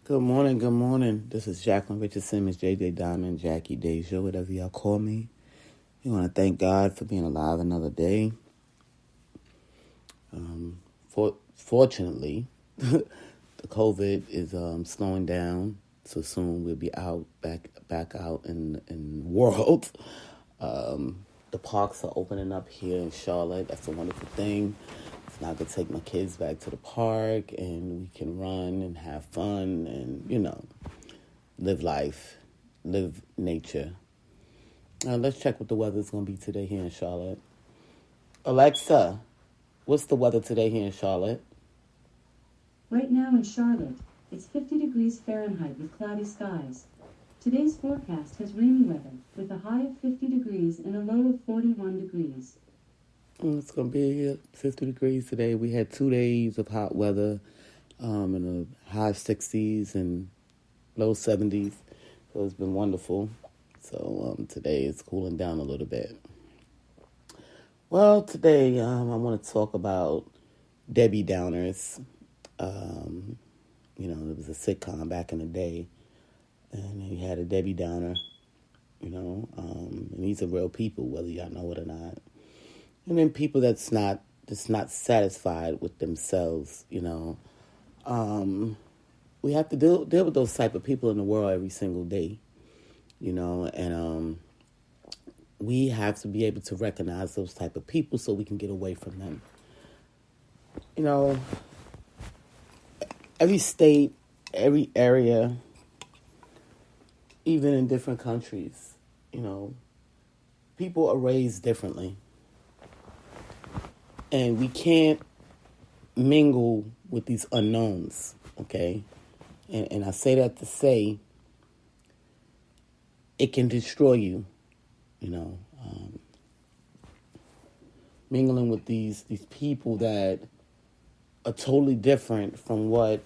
Good morning, good morning. This is Jacqueline Richardson, Miss JJ Diamond, Jackie Deja, whatever y'all call me. We want to thank God for being alive another day. Fortunately, the COVID is slowing down, so soon we'll be back out in the world. The parks are opening up here in Charlotte. That's a wonderful thing. So now I can take my kids back to the park and we can run and have fun and, live life, live nature. Let's check what the weather's going to be today here in Charlotte. Alexa, what's the weather today here in Charlotte? Right now in Charlotte, it's 50 degrees Fahrenheit with cloudy skies. Today's forecast has rainy weather with a high of 50 degrees and a low of 41 degrees. It's going to be 50 degrees today. We had 2 days of hot weather in the high 60s and low 70s. So it's been wonderful. So today it's cooling down a little bit. Well, today I want to talk about Debbie Downers. There was a sitcom back in the day, and he had a Debbie Downer, and these are real people, whether y'all know it or not. And then people that's not satisfied with themselves, we have to deal with those type of people in the world every single day, and we have to be able to recognize those type of people so we can get away from them. Every state, every area, even in different countries, people are raised differently. And we can't mingle with these unknowns, okay? And I say that to say it can destroy you, mingling with these people that are totally different from what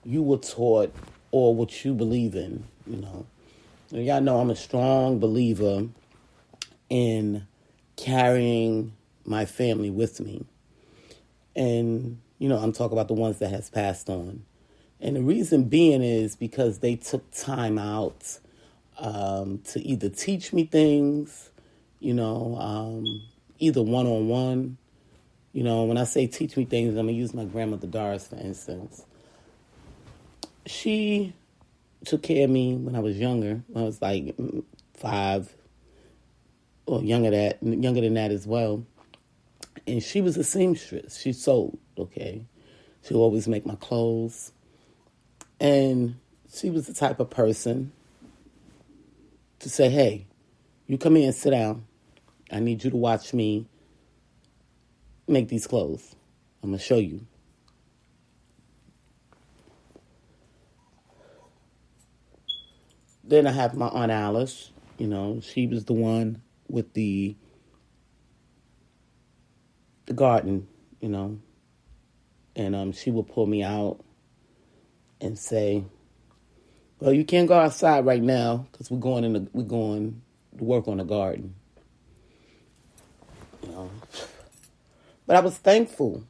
you were taught or what you believe in, And y'all know I'm a strong believer in carrying my family with me. And, I'm talking about the ones that has passed on. And the reason being is because they took time out to either teach me things, either one-on-one. When I say teach me things, I'm going to use my grandmother Doris, for instance. She took care of me when I was younger. I was like 5 or younger than that as well. And she was a seamstress. She sewed, okay? She would always make my clothes. And she was the type of person to say, hey, you come here and sit down. I need you to watch me make these clothes. I'm going to show you. Then I have my Aunt Alice. She was the one with the garden, and she would pull me out and say, well, you can't go outside right now because we're going to work on the garden. But I was thankful,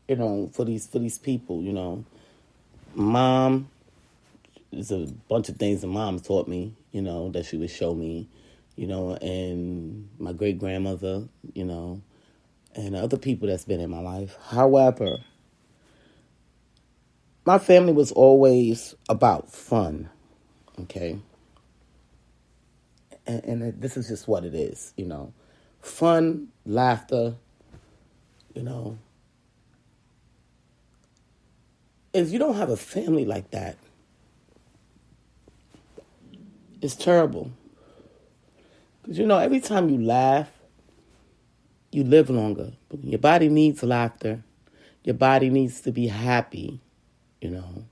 for these people, Mom, there's a bunch of things that Mom taught me, that she would show me, and my great grandmother, and other people that's been in my life. However, my family was always about fun, okay? And this is just what it is, Fun, laughter, If you don't have a family like that, it's terrible. Because, every time you laugh, you live longer. Your body needs laughter. Your body needs to be happy, And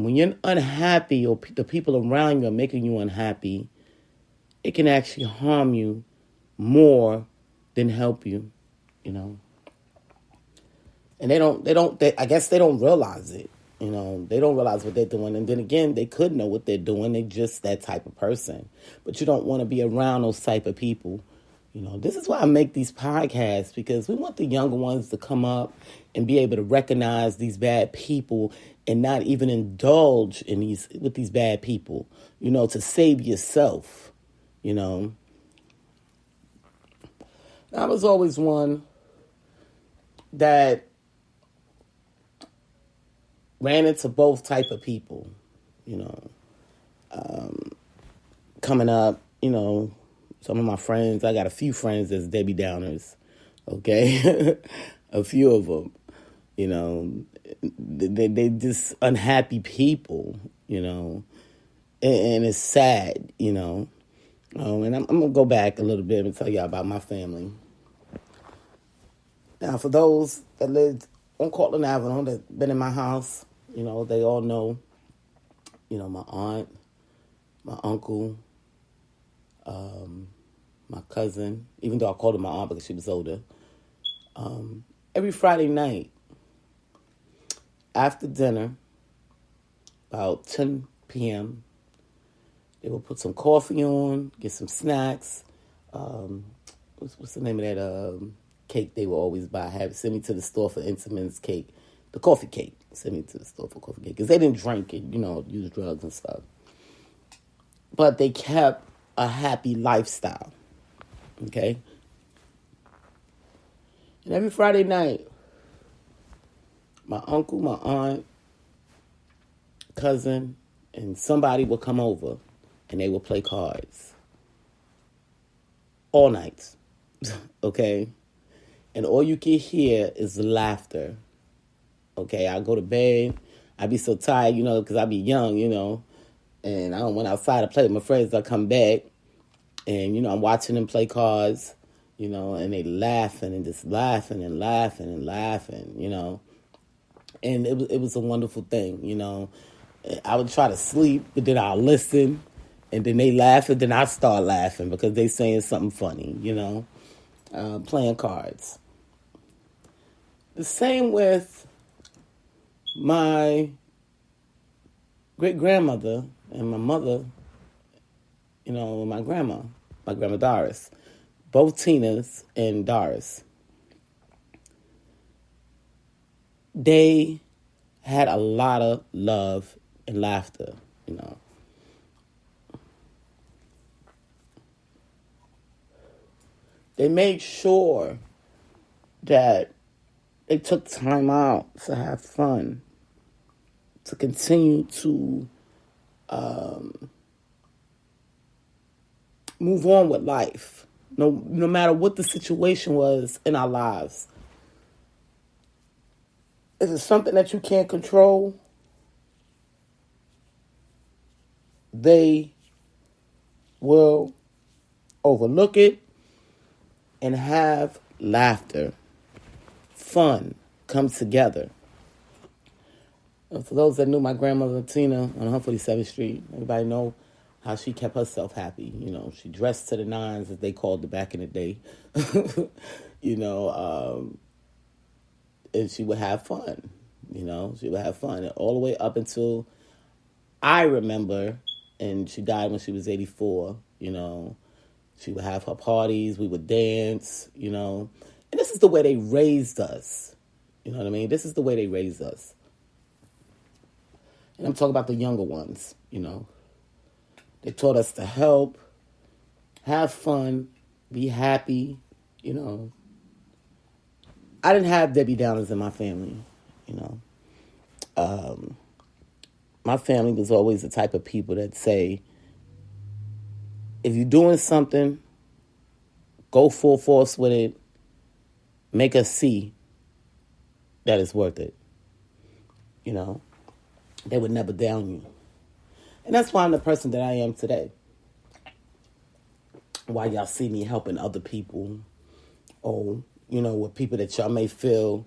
when you're unhappy or the people around you are making you unhappy, it can actually harm you more than help you, And I guess they don't realize it. They don't realize what they're doing. And then again, they could know what they're doing. They're just that type of person. But you don't want to be around those type of people This is why I make these podcasts, because we want the younger ones to come up and be able to recognize these bad people and not even indulge in these bad people, to save yourself, I was always one that ran into both type of people, coming up, some of my friends, I got a few friends that's Debbie Downers, okay? A few of them, they just unhappy people, and it's sad, and I'm going to go back a little bit and tell y'all about my family. Now, for those that lived on Cortland Avenue, that been in my house, they all know, my aunt, my uncle, my cousin, even though I called her my aunt because she was older. Every Friday night, after dinner, about 10 p.m., they will put some coffee on, get some snacks. What's the name of that cake they will always buy? Send me to the store for Intamin's cake. The coffee cake. Send me to the store for coffee cake. Because they didn't drink it, use drugs and stuff. But they kept a happy lifestyle. Okay? And every Friday night, my uncle, my aunt, cousin, and somebody will come over and they will play cards. All night. Okay? And all you can hear is laughter. Okay? I go to bed. I be so tired, because I be young, and I don't went outside to play with my friends. I come back and, I'm watching them play cards, and they laughing and just laughing and laughing and laughing, And it was a wonderful thing, I would try to sleep, but then I'll listen, and then they laugh, and then I start laughing because they saying something funny, playing cards. The same with my great-grandmother and my mother, my grandma Doris, both Tinas and Doris. They had a lot of love and laughter, They made sure that they took time out to have fun, to continue to move on with life, no matter what the situation was in our lives. If it's something that you can't control, they will overlook it and have laughter, fun, come together. And for those that knew my grandmother Tina on 147th Street, everybody know how she kept herself happy. She dressed to the nines, as they called it back in the day. And she would have fun. She would have fun. And all the way up until I remember, and she died when she was 84, She would have her parties, we would dance, And this is the way they raised us. You know what I mean? This is the way they raised us. And I'm talking about the younger ones, They taught us to help, have fun, be happy, I didn't have Debbie Downers in my family, My family was always the type of people that say, if you're doing something, go full force with it, make us see that it's worth it. They would never down you. And that's why I'm the person that I am today. Why y'all see me helping other people, or, with people that y'all may feel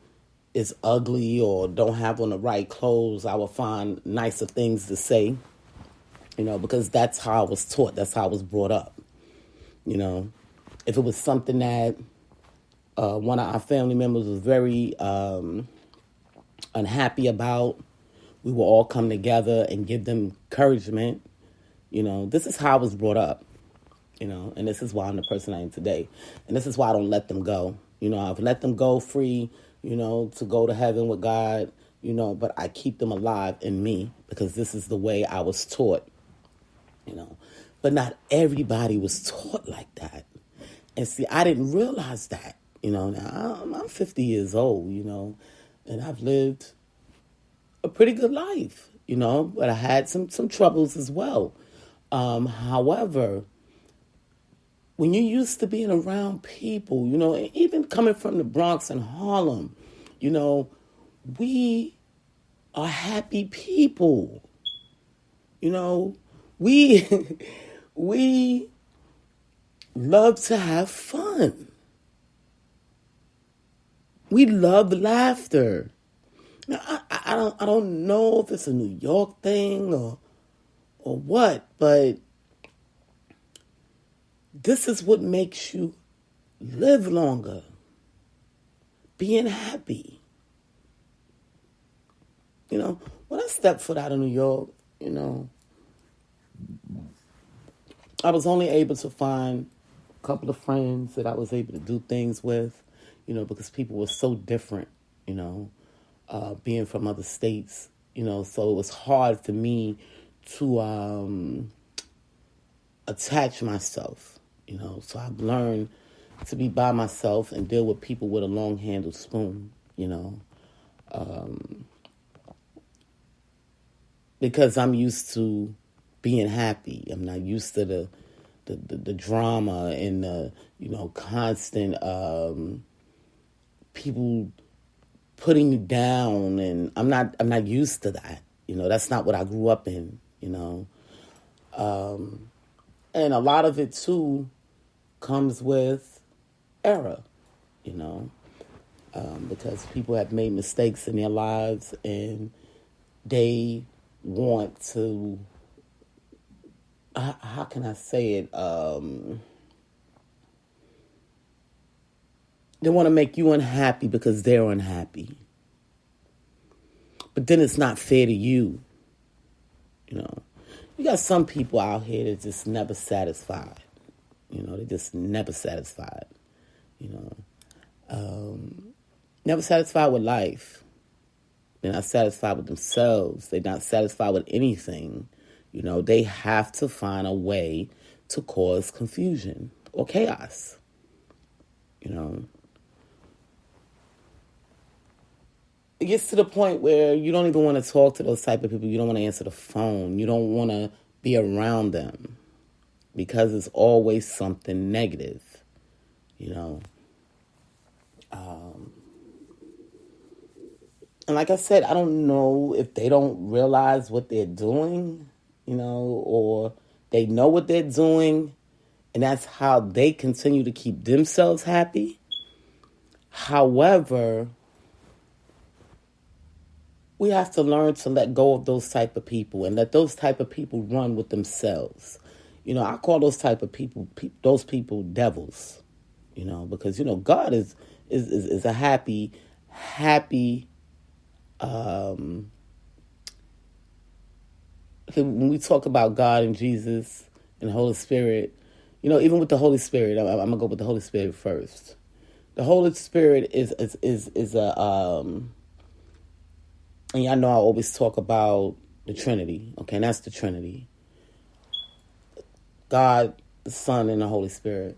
is ugly or don't have on the right clothes, I will find nicer things to say, because that's how I was taught. That's how I was brought up. If it was something that one of our family members was very unhappy about, we will all come together and give them encouragement. This is how I was brought up. and this is why I'm the person I am today. And this is why I don't let them go. I've let them go free, to go to heaven with God, but I keep them alive in me because this is the way I was taught, But not everybody was taught like that. And see, I didn't realize that, Now, I'm 50 years old, and I've lived a pretty good life, but I had some troubles as well. However, when you're used to being around people, even coming from the Bronx and Harlem, we are happy people. We we love to have fun. We love laughter. Now, I don't know if it's a New York thing or what, but this is what makes you live longer. Being happy. When I stepped foot out of New York, I was only able to find a couple of friends that I was able to do things with, because people were so different, being from other states, so it was hard for me to attach myself, so I've learned to be by myself and deal with people with a long-handled spoon, because I'm used to being happy. I'm not used to the drama and the, constant people putting you down, and I'm not used to that. That's not what I grew up in, And a lot of it too comes with error, because people have made mistakes in their lives and they want to, how can I say it? They want to make you unhappy because they're unhappy. But then it's not fair to you. You got some people out here that just never satisfied. They just never satisfied. Never satisfied with life. They're not satisfied with themselves. They're not satisfied with anything. They have to find a way to cause confusion or chaos. It gets to the point where you don't even want to talk to those type of people. You don't want to answer the phone. You don't want to be around them because it's always something negative, And like I said, I don't know if they don't realize what they're doing, or they know what they're doing, and that's how they continue to keep themselves happy. However, we have to learn to let go of those type of people and let those type of people run with themselves. I call those type of people, those people devils, because, God is a happy, when we talk about God and Jesus and the Holy Spirit, even with the Holy Spirit, I'm going to go with the Holy Spirit first. The Holy Spirit is a, and y'all know I always talk about the Trinity, okay, and that's the Trinity. God, the Son, and the Holy Spirit.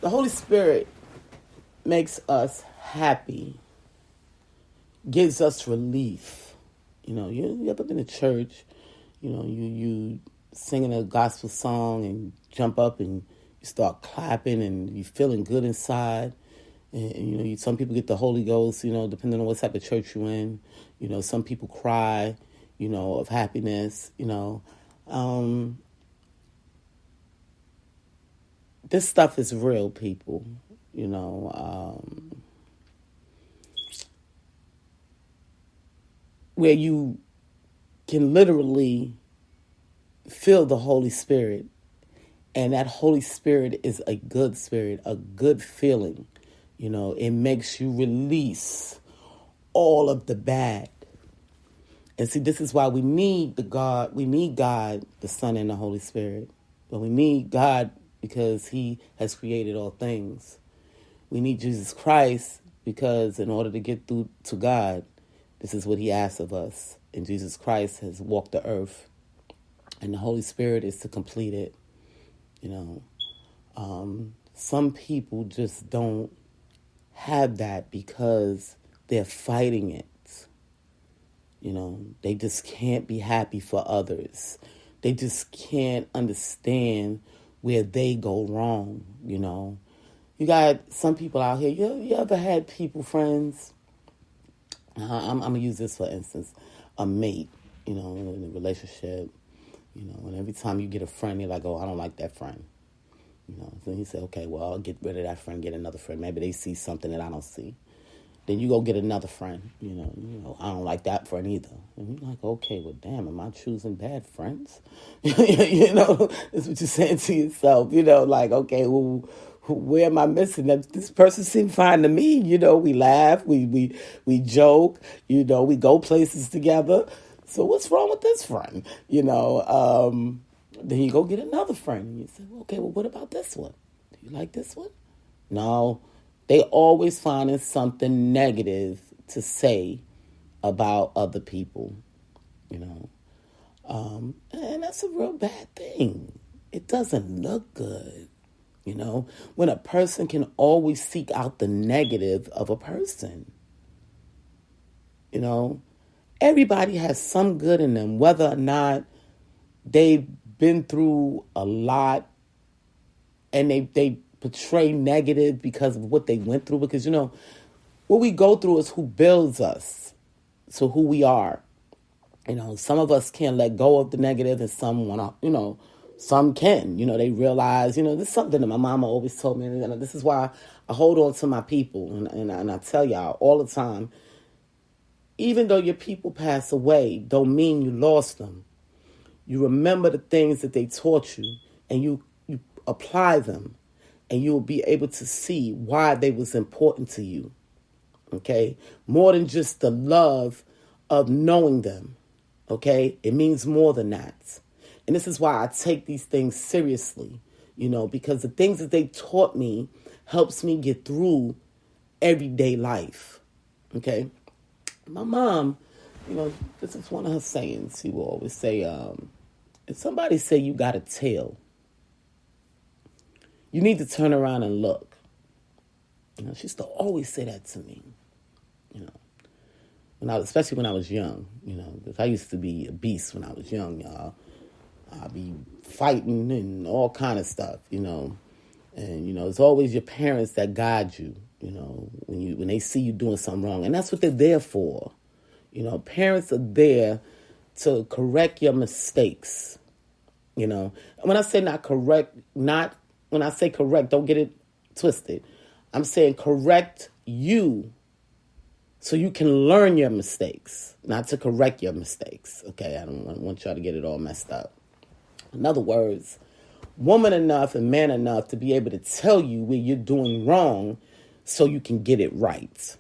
The Holy Spirit makes us happy, gives us relief. You ever been to church, you singing a gospel song and jump up and you start clapping and you're feeling good inside. And, some people get the Holy Ghost, depending on what type of church you're in. Some people cry, of happiness, This stuff is real, people, where you can literally feel the Holy Spirit. And that Holy Spirit is a good spirit, a good feeling. It makes you release all of the bad. And see, this is why we need God, the Son, and the Holy Spirit. But we need God because he has created all things. We need Jesus Christ because in order to get through to God, this is what he asks of us. And Jesus Christ has walked the earth. And the Holy Spirit is to complete it. Some people just don't have that because they're fighting it. They just can't be happy for others. They just can't understand where they go wrong, You got some people out here. You ever had people, friends? I'm going to use this for instance. A mate, in a relationship, and every time you get a friend, you're like, oh, I don't like that friend. So he said, okay, well, I'll get rid of that friend, get another friend. Maybe they see something that I don't see. Then you go get another friend. I don't like that friend either. And you're like, okay, well, damn, am I choosing bad friends? That's what you're saying to yourself. Like, okay, well, where am I missing? This person seemed fine to me. We laugh, we joke, we go places together. So what's wrong with this friend? Then you go get another friend and you say, okay, well, what about this one? Do you like this one? No, they always finding something negative to say about other people, and that's a real bad thing. It doesn't look good, when a person can always seek out the negative of a person. Everybody has some good in them, whether or not they've been through a lot and they portray negative because of what they went through. Because, what we go through is who builds us. So who we are. Some of us can't let go of the negative and some want to, some can. They realize, this is something that my mama always told me. And this is why I hold on to my people. And I tell y'all all the time, even though your people pass away, don't mean you lost them. You remember the things that they taught you and you apply them and you will be able to see why they was important to you. Okay? More than just the love of knowing them. Okay? It means more than that. And this is why I take these things seriously, because the things that they taught me helps me get through everyday life. Okay? My mom, this is one of her sayings. She will always say, if somebody say you got a tail, you need to turn around and look. She used to always say that to me, especially when I was young, because I used to be a beast when I was young, y'all. I'd be fighting and all kind of stuff, and, it's always your parents that guide you, when they see you doing something wrong. And that's what they're there for. Parents are there to correct your mistakes. And when I say when I say correct, don't get it twisted. I'm saying correct you so you can learn your mistakes, not to correct your mistakes. Okay, I don't want y'all to get it all messed up. In other words, woman enough and man enough to be able to tell you where you're doing wrong so you can get it right.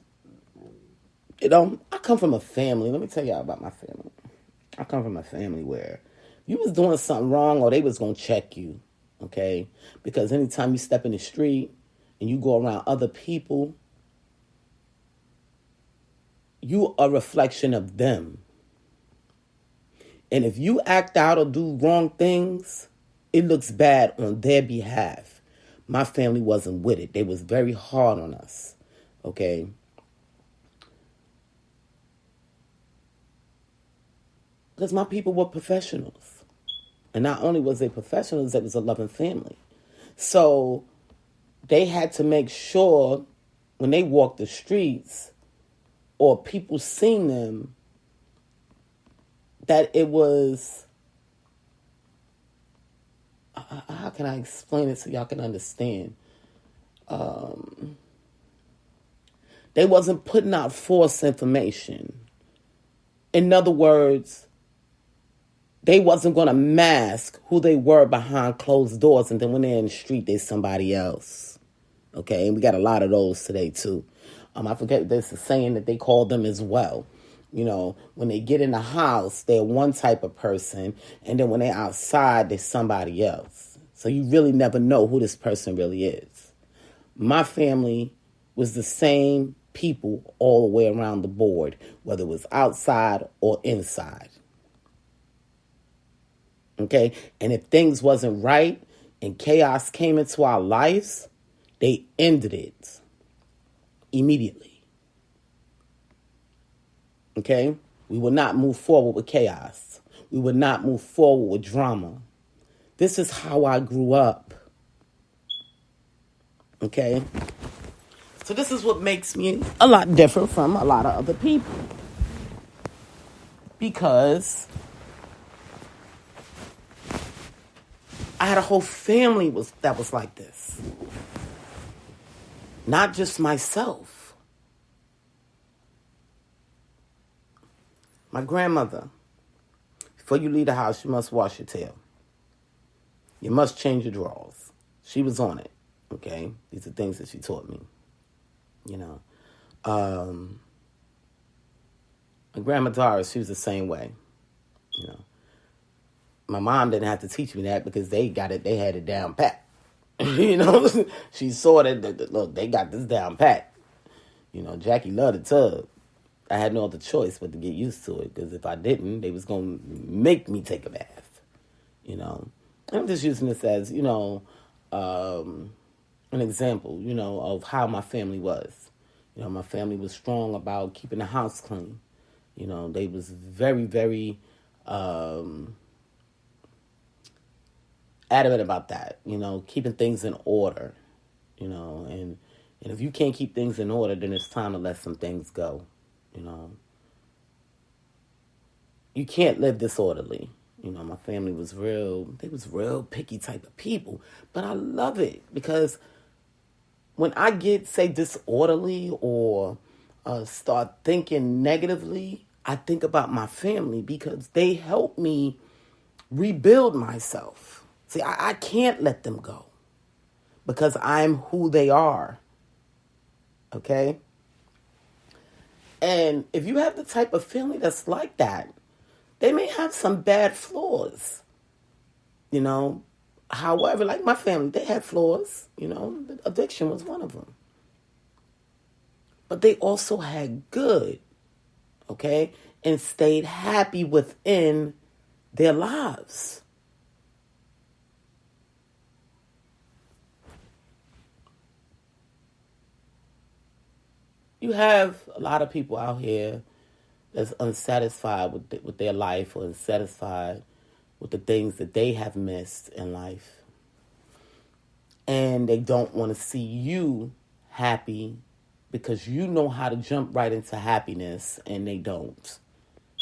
I come from a family. Let me tell y'all about my family. I come from a family where you was doing something wrong or they was going to check you, okay? Because anytime you step in the street and you go around other people, you are a reflection of them. And if you act out or do wrong things, it looks bad on their behalf. My family wasn't with it. They was very hard on us, okay? Because my people were professionals. And not only was they professionals, it was a loving family. So they had to make sure when they walked the streets or people seen them that it was, how can I explain it so y'all can understand? They wasn't putting out false information. In other words, they wasn't going to mask who they were behind closed doors, and then when they're in the street, they're somebody else. Okay, and we got a lot of those today, too. I forget, there's a saying that they call them as well. When they get in the house, they're one type of person, and then when they're outside, they're somebody else. So you really never know who this person really is. My family was the same people all the way around the board, whether it was outside or inside. Okay? And if things wasn't right and chaos came into our lives, they ended it immediately. Okay? We would not move forward with chaos. We would not move forward with drama. This is how I grew up. Okay? So this is what makes me a lot different from a lot of other people. Because I had a whole family that was like this. Not just myself. My grandmother, before you leave the house, you must wash your tail. You must change your drawers. She was on it, okay? These are things that she taught me, you know. My grandma Doris, she was the same way, you know. My mom didn't have to teach me that because they had it down pat. You know, she saw that, look, they got this down pat. You know, Jackie loved the tub. I had no other choice but to get used to it, because if I didn't, they was going to make me take a bath, you know. I'm just using this as, you know, an example, you know, of how my family was. You know, my family was strong about keeping the house clean. You know, they was very, very adamant about that, you know, keeping things in order, you know, and if you can't keep things in order, then it's time to let some things go, you know. You can't live disorderly. You know, my family was they was real picky type of people, but I love it because when I get, say, disorderly or start thinking negatively, I think about my family because they help me rebuild myself. See, I can't let them go because I'm who they are. Okay? And if you have the type of family that's like that, they may have some bad flaws, you know. However, like my family, they had flaws, you know. Addiction was one of them. But they also had good, okay, and stayed happy within their lives. You have a lot of people out here that's unsatisfied with their life, or unsatisfied with the things that they have missed in life. And they don't want to see you happy because you know how to jump right into happiness and they don't.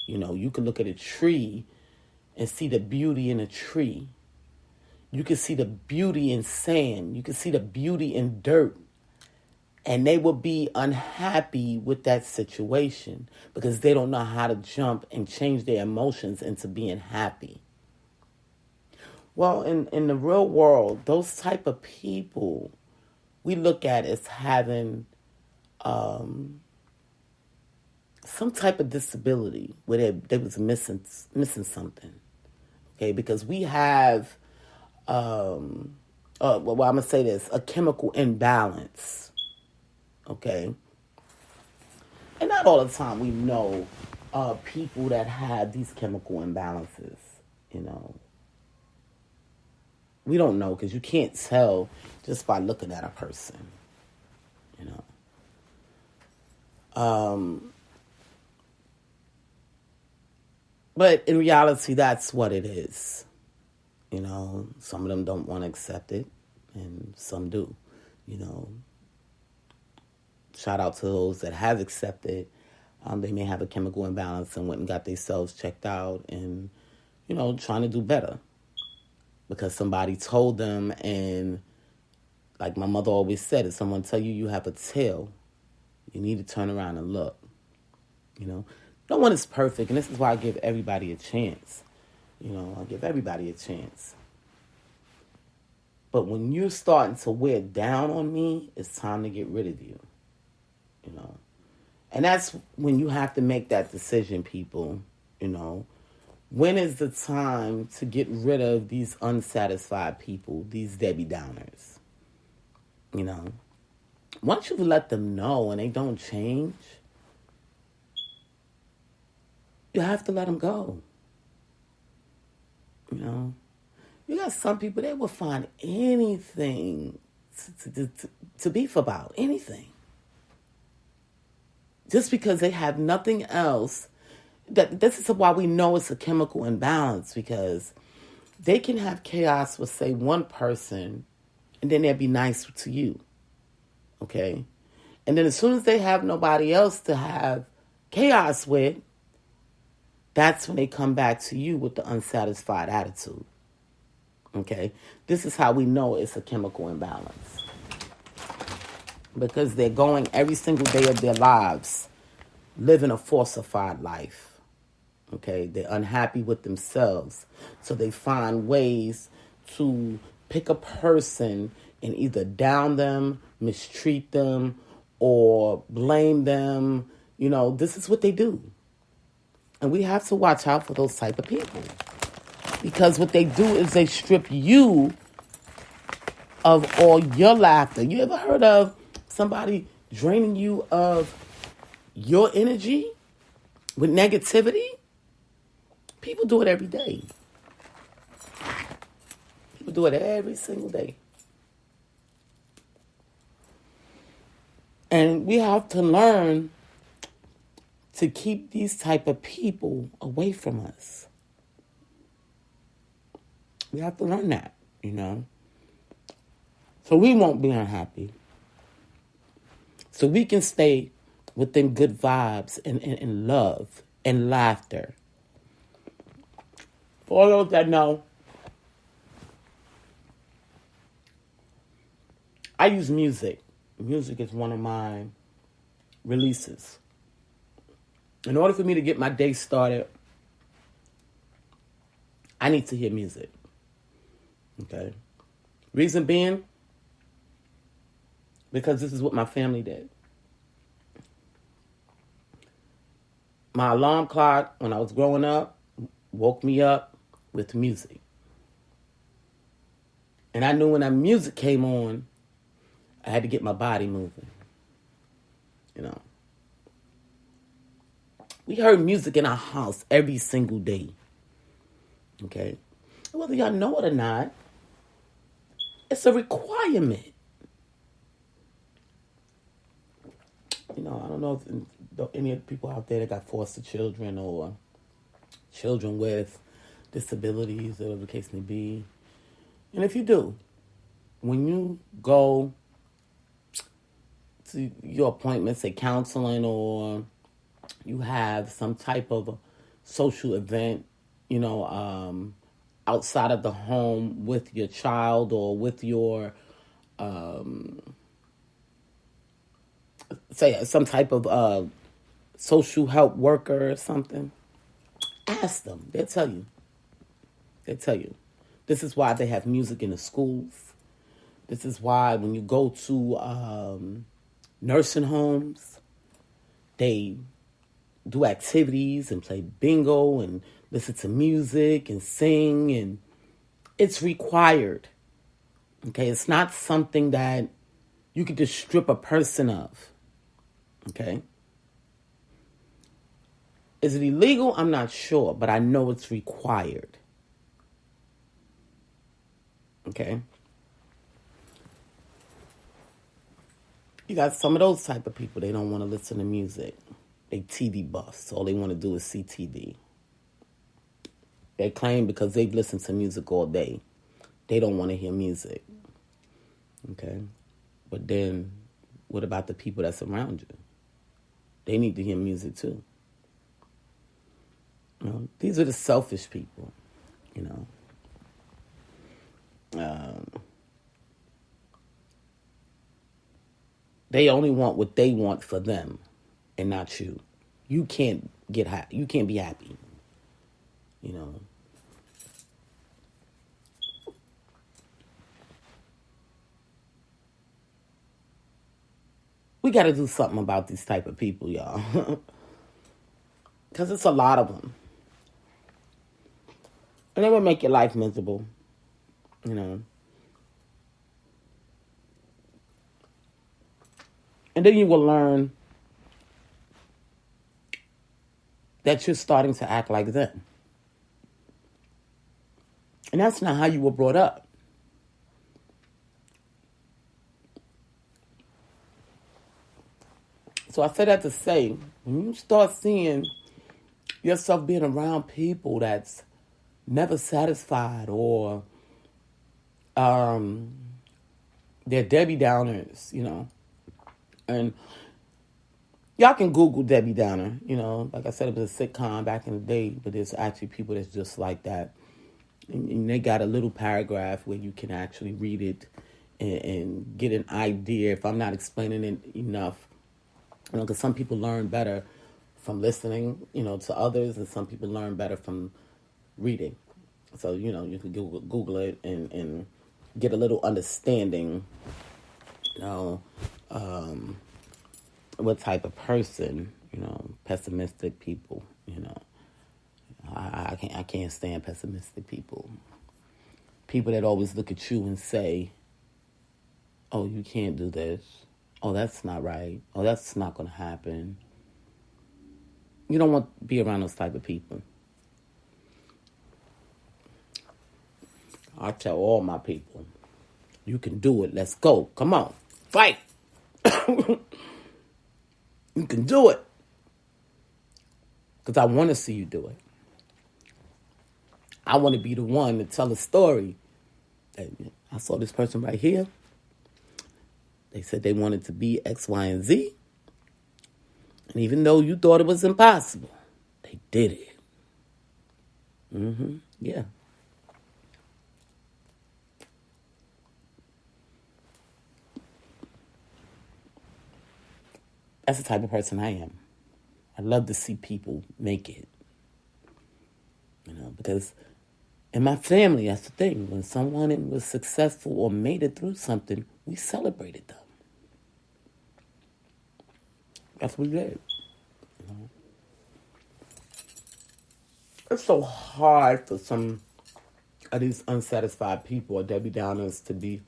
You know, you can look at a tree and see the beauty in a tree. You can see the beauty in sand. You can see the beauty in dirt. And they will be unhappy with that situation because they don't know how to jump and change their emotions into being happy. Well, in the real world, those type of people we look at as having some type of disability where they was missing something. Okay, because we have, well, I'm going to say this, a chemical imbalance. Okay? And not all the time we know people that have these chemical imbalances, you know. We don't know because you can't tell just by looking at a person, you know. But in reality, that's what it is. You know, some of them don't want to accept it, and some do, you know. Shout out to those that have accepted. They may have a chemical imbalance and went and got themselves checked out and, you know, trying to do better. Because somebody told them, and like my mother always said, if someone tell you have a tail, you need to turn around and look. You know, no one is perfect, and this is why I give everybody a chance. You know, I give everybody a chance. But when you're starting to wear down on me, it's time to get rid of you. You know, and that's when you have to make that decision, people. You know, When is the time to get rid of these unsatisfied people, these Debbie Downers? You know, once you let them know and they don't change, you have to let them go. You know, you got some people, they will find anything to beef about, anything. Just because they have nothing else. This is why we know it's a chemical imbalance, because they can have chaos with, say, one person, and then they'll be nice to you. Okay? And then as soon as they have nobody else to have chaos with, that's when they come back to you with the unsatisfied attitude. Okay? This is how we know it's a chemical imbalance. Because they're going every single day of their lives living a falsified life. Okay? They're unhappy with themselves. So they find ways to pick a person and either down them, mistreat them, or blame them. You know, this is what they do. And we have to watch out for those type of people. Because what they do is they strip you of all your laughter. You ever heard of somebody draining you of your energy with negativity? People do it every day. People do it every single day. And we have to learn to keep these type of people away from us. We have to learn that, you know. So we won't be unhappy. So we can stay within good vibes and love and laughter. For all those that know, I use music. Music is one of my releases. In order for me to get my day started, I need to hear music. Okay? Reason being, because this is what my family did. My alarm clock, when I was growing up, woke me up with music. And I knew when that music came on, I had to get my body moving. You know. We heard music in our house every single day. Okay? Whether y'all know it or not, it's a requirement. You know, I don't know if any of the people out there that got foster children or children with disabilities, whatever the case may be. And if you do, when you go to your appointments at counseling, or you have some type of a social event, you know, outside of the home with your child or with your, say, some type of social help worker or something, ask them. They'll tell you. They'll tell you. This is why they have music in the schools. This is why when you go to nursing homes, they do activities and play bingo and listen to music and sing, and it's required. Okay, it's not something that you can just strip a person of. Okay? Is it illegal? I'm not sure, but I know it's required. Okay? You got some of those type of people, they don't want to listen to music. They TV buffs. All they want to do is see TV. They claim because they've listened to music all day, they don't want to hear music. Okay? But then, what about the people that's around you? They need to hear music too. You know, these are the selfish people, you know. They only want what they want for them and not you. You can't get happy. You can't be happy. You know. We got to do something about these type of people, y'all. Because it's a lot of them. And it will make your life miserable, you know. And then you will learn that you're starting to act like them. And that's not how you were brought up. So I say that to say, when you start seeing yourself being around people that's never satisfied, or they're Debbie Downers, you know, and y'all can Google Debbie Downer, you know, like I said, it was a sitcom back in the day, but there's actually people that's just like that. And they got a little paragraph where you can actually read it and get an idea if I'm not explaining it enough. You know, because some people learn better from listening, you know, to others, and some people learn better from reading. So, you know, you can Google it and get a little understanding, you know, what type of person, you know, pessimistic people, you know. I can't stand pessimistic people. People that always look at you and say, oh, you can't do this. Oh, that's not right. Oh, that's not going to happen. You don't want to be around those type of people. I tell all my people, you can do it. Let's go. Come on. Fight. You can do it. Because I want to see you do it. I want to be the one to tell a story. I saw this person right here. They said they wanted to be X, Y, and Z. And even though you thought it was impossible, they did it. Yeah. That's the type of person I am. I love to see people make it. You know, because in my family, that's the thing. When someone was successful or made it through something, we celebrated them. That's what we did. You know? It's so hard for some of these unsatisfied people or Debbie Downers to be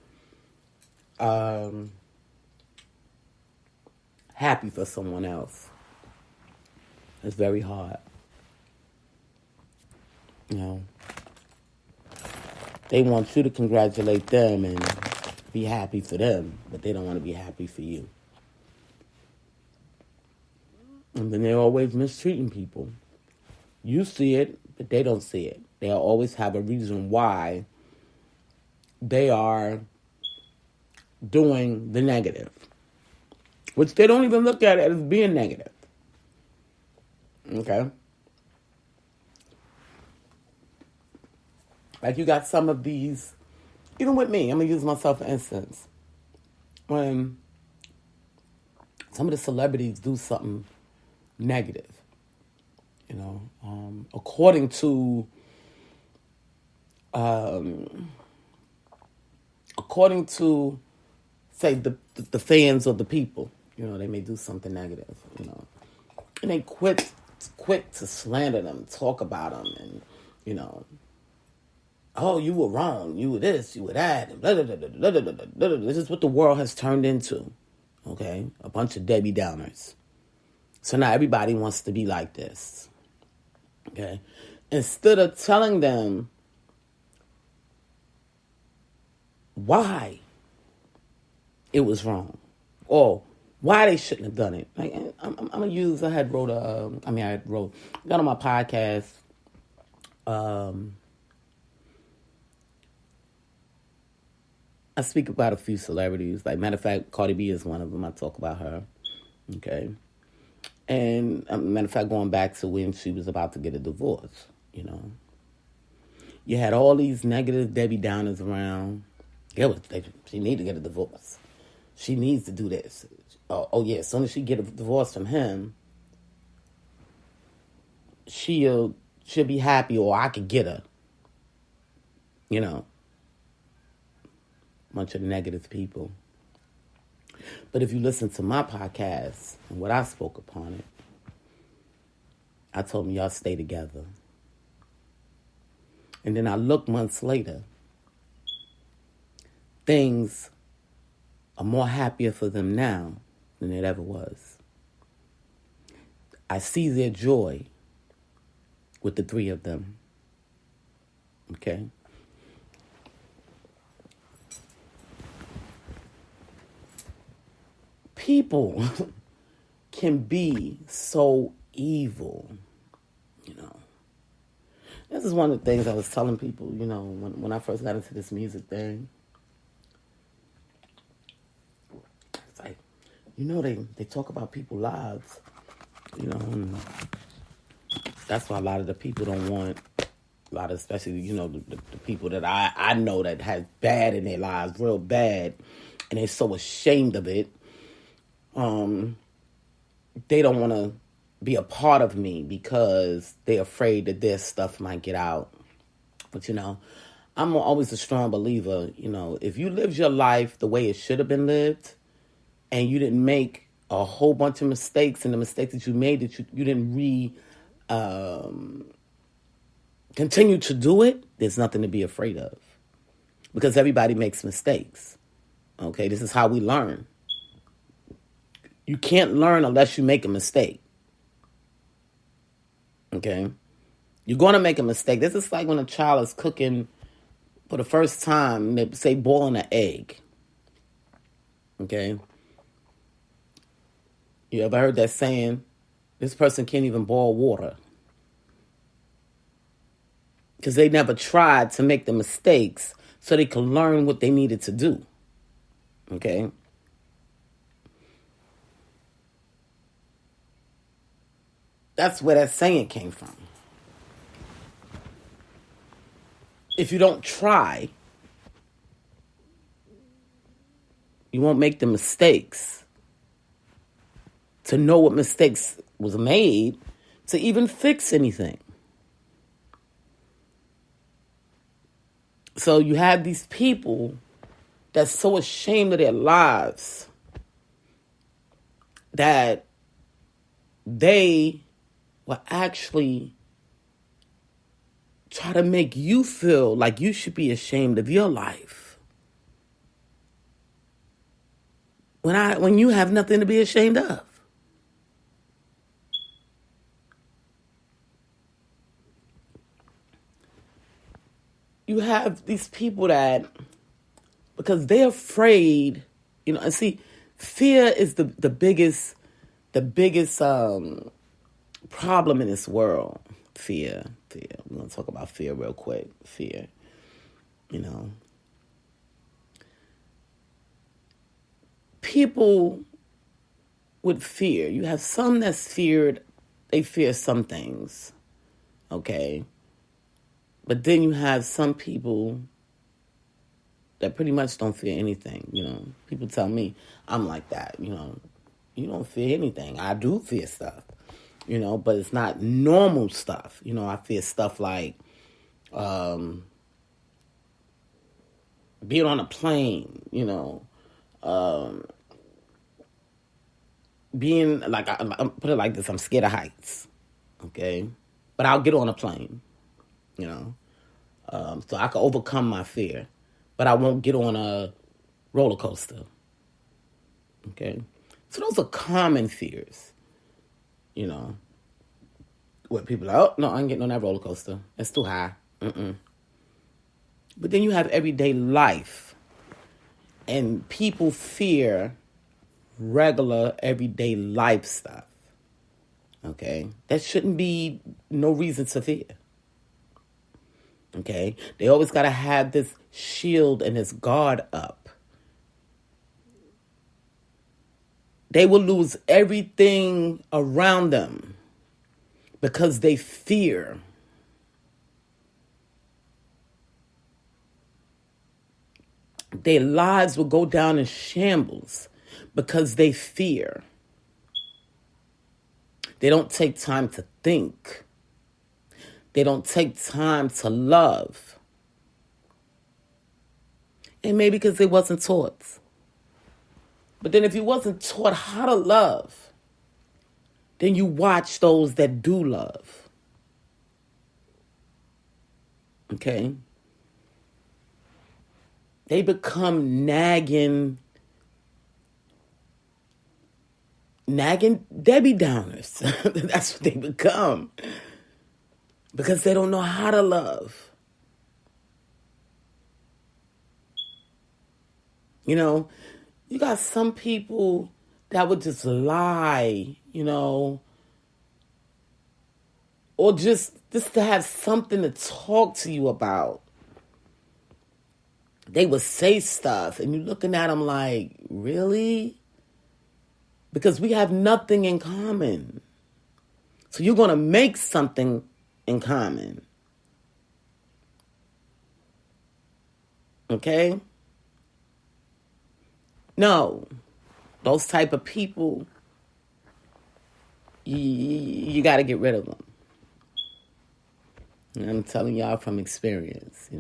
happy for someone else. It's very hard. You know, they want you to congratulate them and be happy for them, but they don't want to be happy for you. And then they're always mistreating people. You see it, but they don't see it. They'll always have a reason why they are doing the negative, which they don't even look at it as being negative. Okay? Like you got some of these, even with me, I'm going to use myself for instance. When some of the celebrities do something negative, you know, according to say the fans of the people, you know, they may do something negative, you know, and they quick to slander them, talk about them, and you know, oh, you were wrong, you were this, you were that, and blah, blah, blah, blah, blah, blah, blah, blah. This is what the world has turned into. Okay, a bunch of Debbie Downers. So now everybody wants to be like this. Okay, instead of telling them why it was wrong or why they shouldn't have done it. Like I'm gonna use. I got on my podcast. I speak about a few celebrities. Like, matter of fact, Cardi B is one of them. I talk about her. Okay. And, matter of fact, going back to when she was about to get a divorce, you know. You had all these negative Debbie Downers around. She needs to get a divorce. She needs to do this. Oh yeah, as soon as she get a divorce from him, she'll be happy, or I could get her. You know. Bunch of negative people. But if you listen to my podcast and what I spoke upon it, I told them y'all stay together. And then I look months later, things are more happier for them now than it ever was. I see their joy with the three of them. Okay? People can be so evil, you know. This is one of the things I was telling people, you know, when I first got into this music thing. It's like, you know, they talk about people's lives, you know, and that's why a lot of the people don't want, a lot of, especially, you know, the people that I know that has bad in their lives, real bad, and they're so ashamed of it. They don't want to be a part of me because they're afraid that their stuff might get out. But, you know, I'm always a strong believer, you know, if you lived your life the way it should have been lived and you didn't make a whole bunch of mistakes, and the mistakes that you made that you didn't continue to do it, there's nothing to be afraid of. Because everybody makes mistakes. Okay, this is how we learn. You can't learn unless you make a mistake. Okay? You're going to make a mistake. This is like when a child is cooking for the first time, they say boiling an egg. Okay? You ever heard that saying, this person can't even boil water? Because they never tried to make the mistakes so they could learn what they needed to do. Okay? That's where that saying came from. If you don't try, you won't make the mistakes to know what mistakes was made to even fix anything. So you have these people that's so ashamed of their lives that they will actually try to make you feel like you should be ashamed of your life. When you have nothing to be ashamed of. You have these people that, because they're afraid, you know, and see, fear is the biggest problem in this world. Fear. We're going to talk about fear real quick. Fear, you know. People with fear, you have some that's feared, they fear some things, okay? But then you have some people that pretty much don't fear anything, you know. People tell me, I'm like that, you know. You don't fear anything. I do fear stuff, you know, but it's not normal stuff. You know, I fear stuff like being on a plane, you know, being like, I put it like this, I'm scared of heights, okay? But I'll get on a plane, you know, so I can overcome my fear, but I won't get on a roller coaster, okay? So those are common fears, you know, where people are, oh, no, I ain't getting on that roller coaster. That's too high. But then you have everyday life, and people fear regular, everyday life stuff, okay? That shouldn't be no reason to fear, okay? They always got to have this shield and this guard up. They will lose everything around them because they fear. Their lives will go down in shambles because they fear. They don't take time to think. They don't take time to love. And maybe because they wasn't taught. But then if you wasn't taught how to love, then you watch those that do love. Okay? They become nagging Debbie Downers. That's what they become. Because they don't know how to love. You know, you got some people that would just lie, or just to have something to talk to you about. They would say stuff and you're looking at them like, really? Because we have nothing in common. So you're going to make something in common. Okay? No. Those type of people, you got to get rid of them. And I'm telling y'all from experience,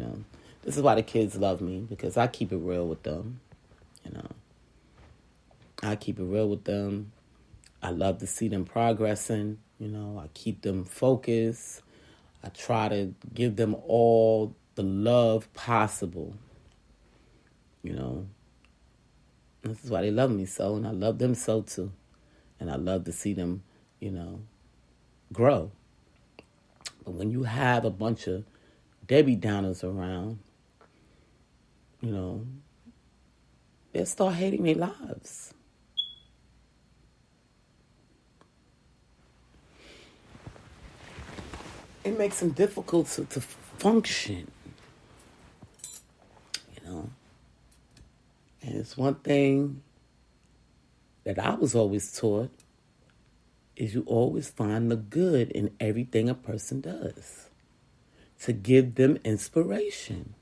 This is why the kids love me, because I keep it real with them, I keep it real with them. I love to see them progressing, I keep them focused. I try to give them all the love possible, This is why they love me so, and I love them so too. And I love to see them, grow. But when you have a bunch of Debbie Downers around, they'll start hating their lives. It makes them difficult to function, And it's one thing that I was always taught is you always find the good in everything a person does to give them inspiration,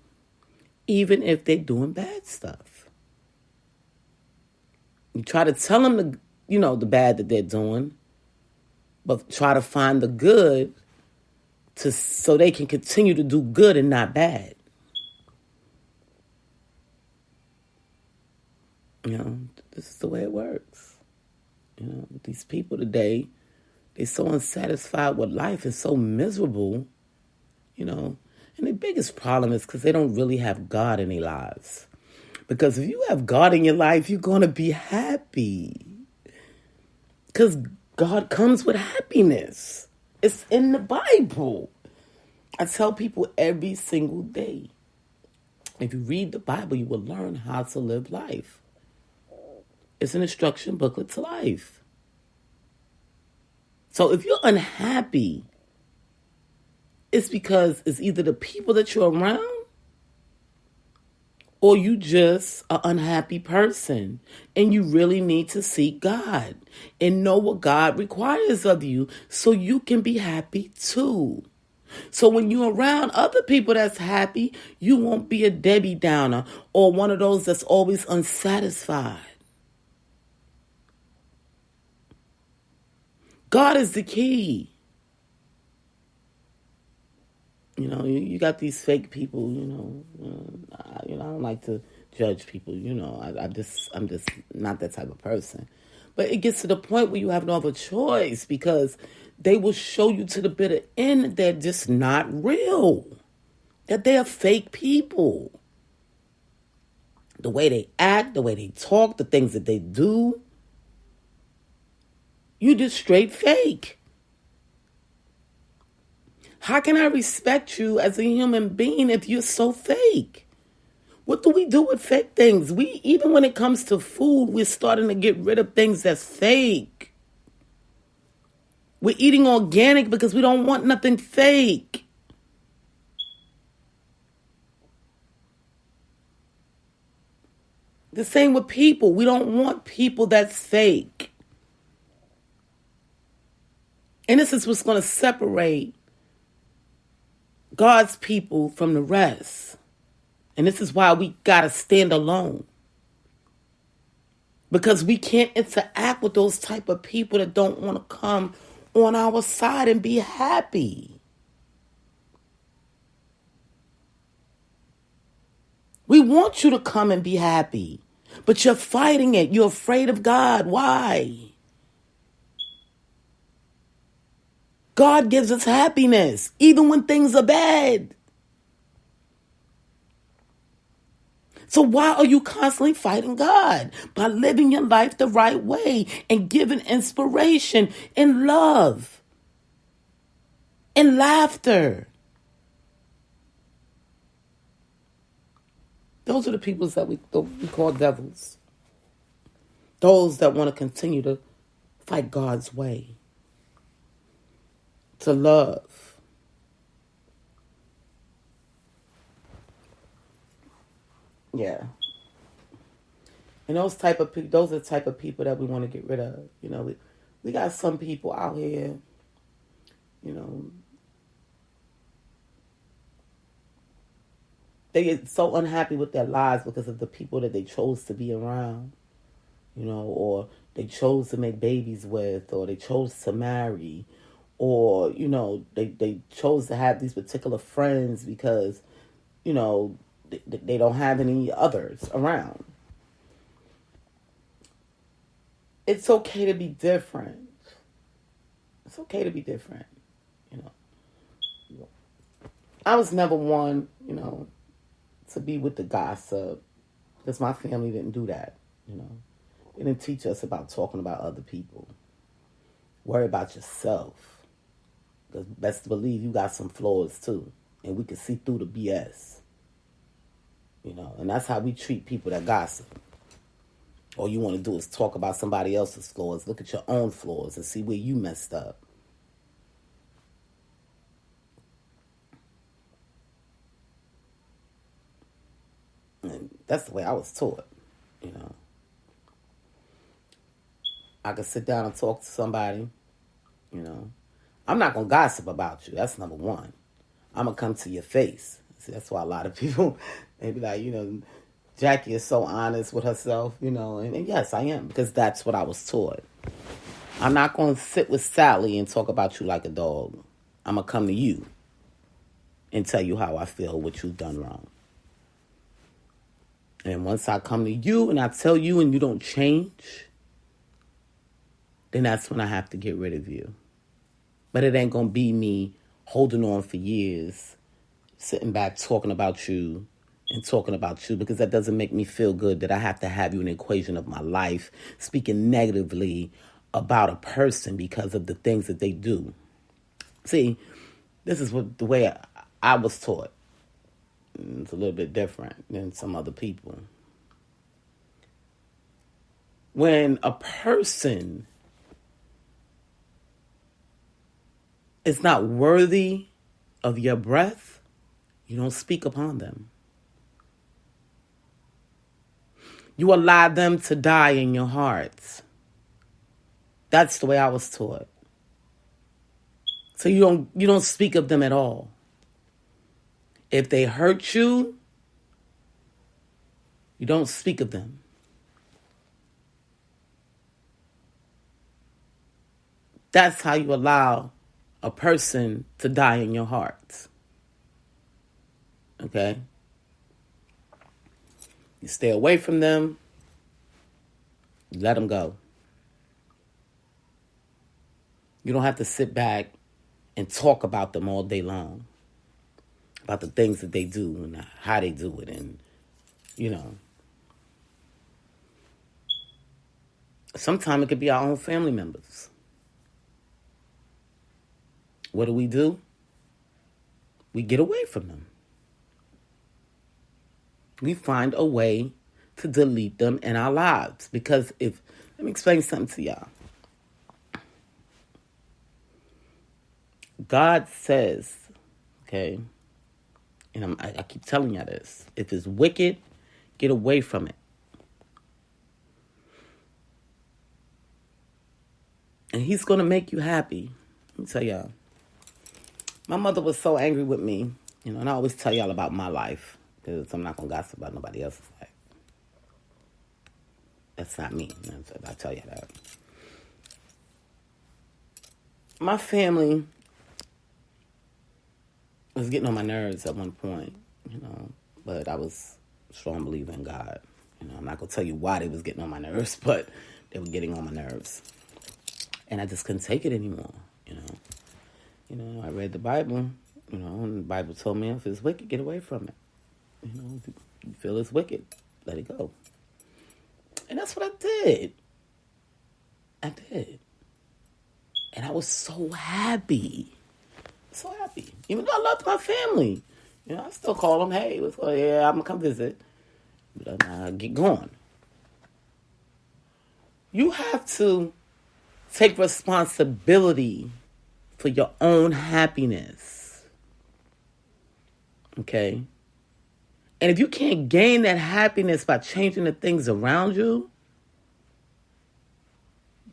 even if they're doing bad stuff. You try to tell them the bad that they're doing, but try to find the good so they can continue to do good and not bad. This is the way it works. These people today, they're so unsatisfied with life and so miserable, And the biggest problem is because they don't really have God in their lives. Because if you have God in your life, you're going to be happy. Because God comes with happiness. It's in the Bible. I tell people every single day, if you read the Bible, you will learn how to live life. It's an instruction booklet to life. So if you're unhappy, it's because it's either the people that you're around or you just an unhappy person. And you really need to seek God and know what God requires of you so you can be happy too. So when you're around other people that's happy, you won't be a Debbie Downer or one of those that's always unsatisfied. God is the key. You got these fake people, I don't like to judge people, I'm just not that type of person. But it gets to the point where you have no other choice because they will show you to the bitter end that they're just not real, that they are fake people. The way they act, the way they talk, the things that they do, you just straight fake. How can I respect you as a human being if you're so fake? What do we do with fake things? Even when it comes to food, we're starting to get rid of things that's fake. We're eating organic because we don't want nothing fake. The same with people. We don't want people that's fake. And this is what's going to separate God's people from the rest. And this is why we got to stand alone. Because we can't interact with those type of people that don't want to come on our side and be happy. We want you to come and be happy. But you're fighting it. You're afraid of God. Why? God gives us happiness, even when things are bad. So why are you constantly fighting God? By living your life the right way and giving inspiration and love and laughter. Those are the people that we call devils. Those that want to continue to fight God's way. To love. Yeah. And those are the type of people that we want to get rid of. You know, we got some people out here, you know, they get so unhappy with their lives because of the people that they chose to be around, you know, or they chose to make babies with, or they chose to marry, or, you know, they chose to have these particular friends because, you know, they don't have any others around. It's okay to be different. It's okay to be different, you know. I was never one, you know, to be with the gossip because my family didn't do that, you know. They didn't teach us about talking about other people. Worry about yourself. Because best believe you got some flaws too. And we can see through the BS. You know, and that's how we treat people that gossip. All you want to do is talk about somebody else's flaws. Look at your own flaws and see where you messed up. And that's the way I was taught, you know. I could sit down and talk to somebody, you know. I'm not going to gossip about you. That's number one. I'm going to come to your face. See, that's why a lot of people, they be like, you know, Jackie is so honest with herself, you know. And yes, I am, because that's what I was taught. I'm not going to sit with Sally and talk about you like a dog. I'm going to come to you and tell you how I feel, what you've done wrong. And once I come to you and I tell you and you don't change, then that's when I have to get rid of you. But it ain't going to be me holding on for years, sitting back talking about you and talking about you, because that doesn't make me feel good that I have to have you in the equation of my life, speaking negatively about a person because of the things that they do. See, this is the way I was taught. It's a little bit different than some other people. When a person is not worthy of your breath, you don't speak upon them. You allow them to die in your hearts. That's the way I was taught. So you don't speak of them at all. If they hurt you, you don't speak of them. That's how you allow a person to die in your heart. Okay? You stay away from them. You let them go. You don't have to sit back and talk about them all day long. About the things that they do and how they do it. And, you know. Sometimes it could be our own family members. What do? We get away from them. We find a way to delete them in our lives. Because let me explain something to y'all. God says, okay, and I keep telling y'all this, if it's wicked, get away from it. And he's going to make you happy. Let me tell y'all. My mother was so angry with me, you know, and I always tell y'all about my life, because I'm not going to gossip about nobody else's life. That's not me. I tell you that. My family was getting on my nerves at one point, you know, but I was a strong believer in God. You know, I'm not going to tell you why they was getting on my nerves, but they were getting on my nerves. And I just couldn't take it anymore, you know. You know, I read the Bible, you know, and the Bible told me if it's wicked, get away from it. If you feel it's wicked, let it go. And that's what I did. I did. And I was so happy. So happy. Even though I loved my family. I still call them, hey, what's going on? Yeah, I'm going to come visit. But I get going. You have to take responsibility for your own happiness. Okay? And if you can't gain that happiness by changing the things around you,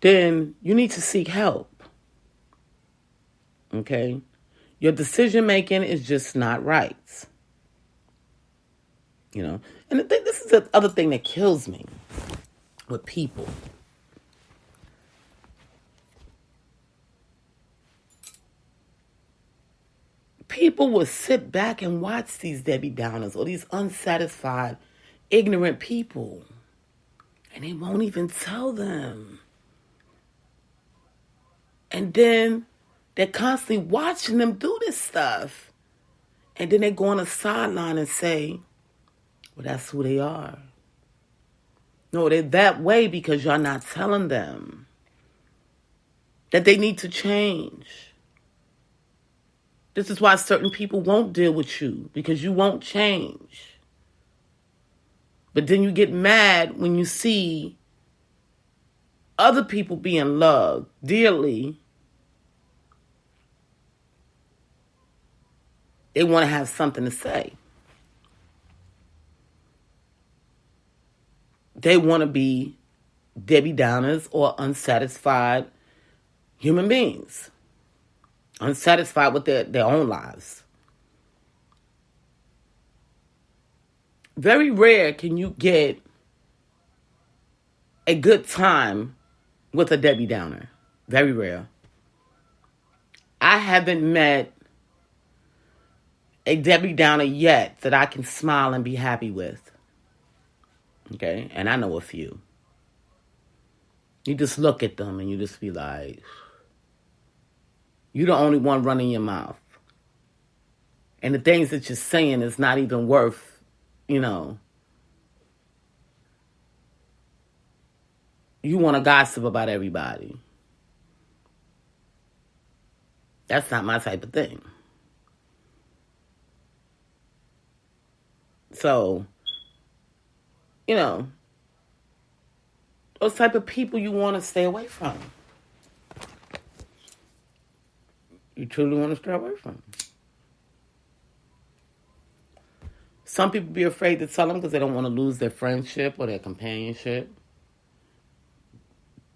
then you need to seek help. Okay? Your decision making is just not right. And this is the other thing that kills me with people. People will sit back and watch these Debbie Downers or these unsatisfied, ignorant people. And they won't even tell them. And then they're constantly watching them do this stuff. And then they go on the sideline and say, well, that's who they are. No, they're that way because y'all not telling them that they need to change. This is why certain people won't deal with you, because you won't change. But then you get mad when you see other people being loved dearly. They want to have something to say. They want to be Debbie Downers or unsatisfied human beings. Unsatisfied with their own lives. Very rare can you get a good time with a Debbie Downer. Very rare. I haven't met a Debbie Downer yet that I can smile and be happy with. Okay? And I know a few. You just look at them and you just be like, you're the only one running your mouth. And the things that you're saying is not even worth, you want to gossip about everybody. That's not my type of thing. So, those type of people you want to stay away from. You truly want to stay away from. Some people be afraid to tell them because they don't want to lose their friendship or their companionship.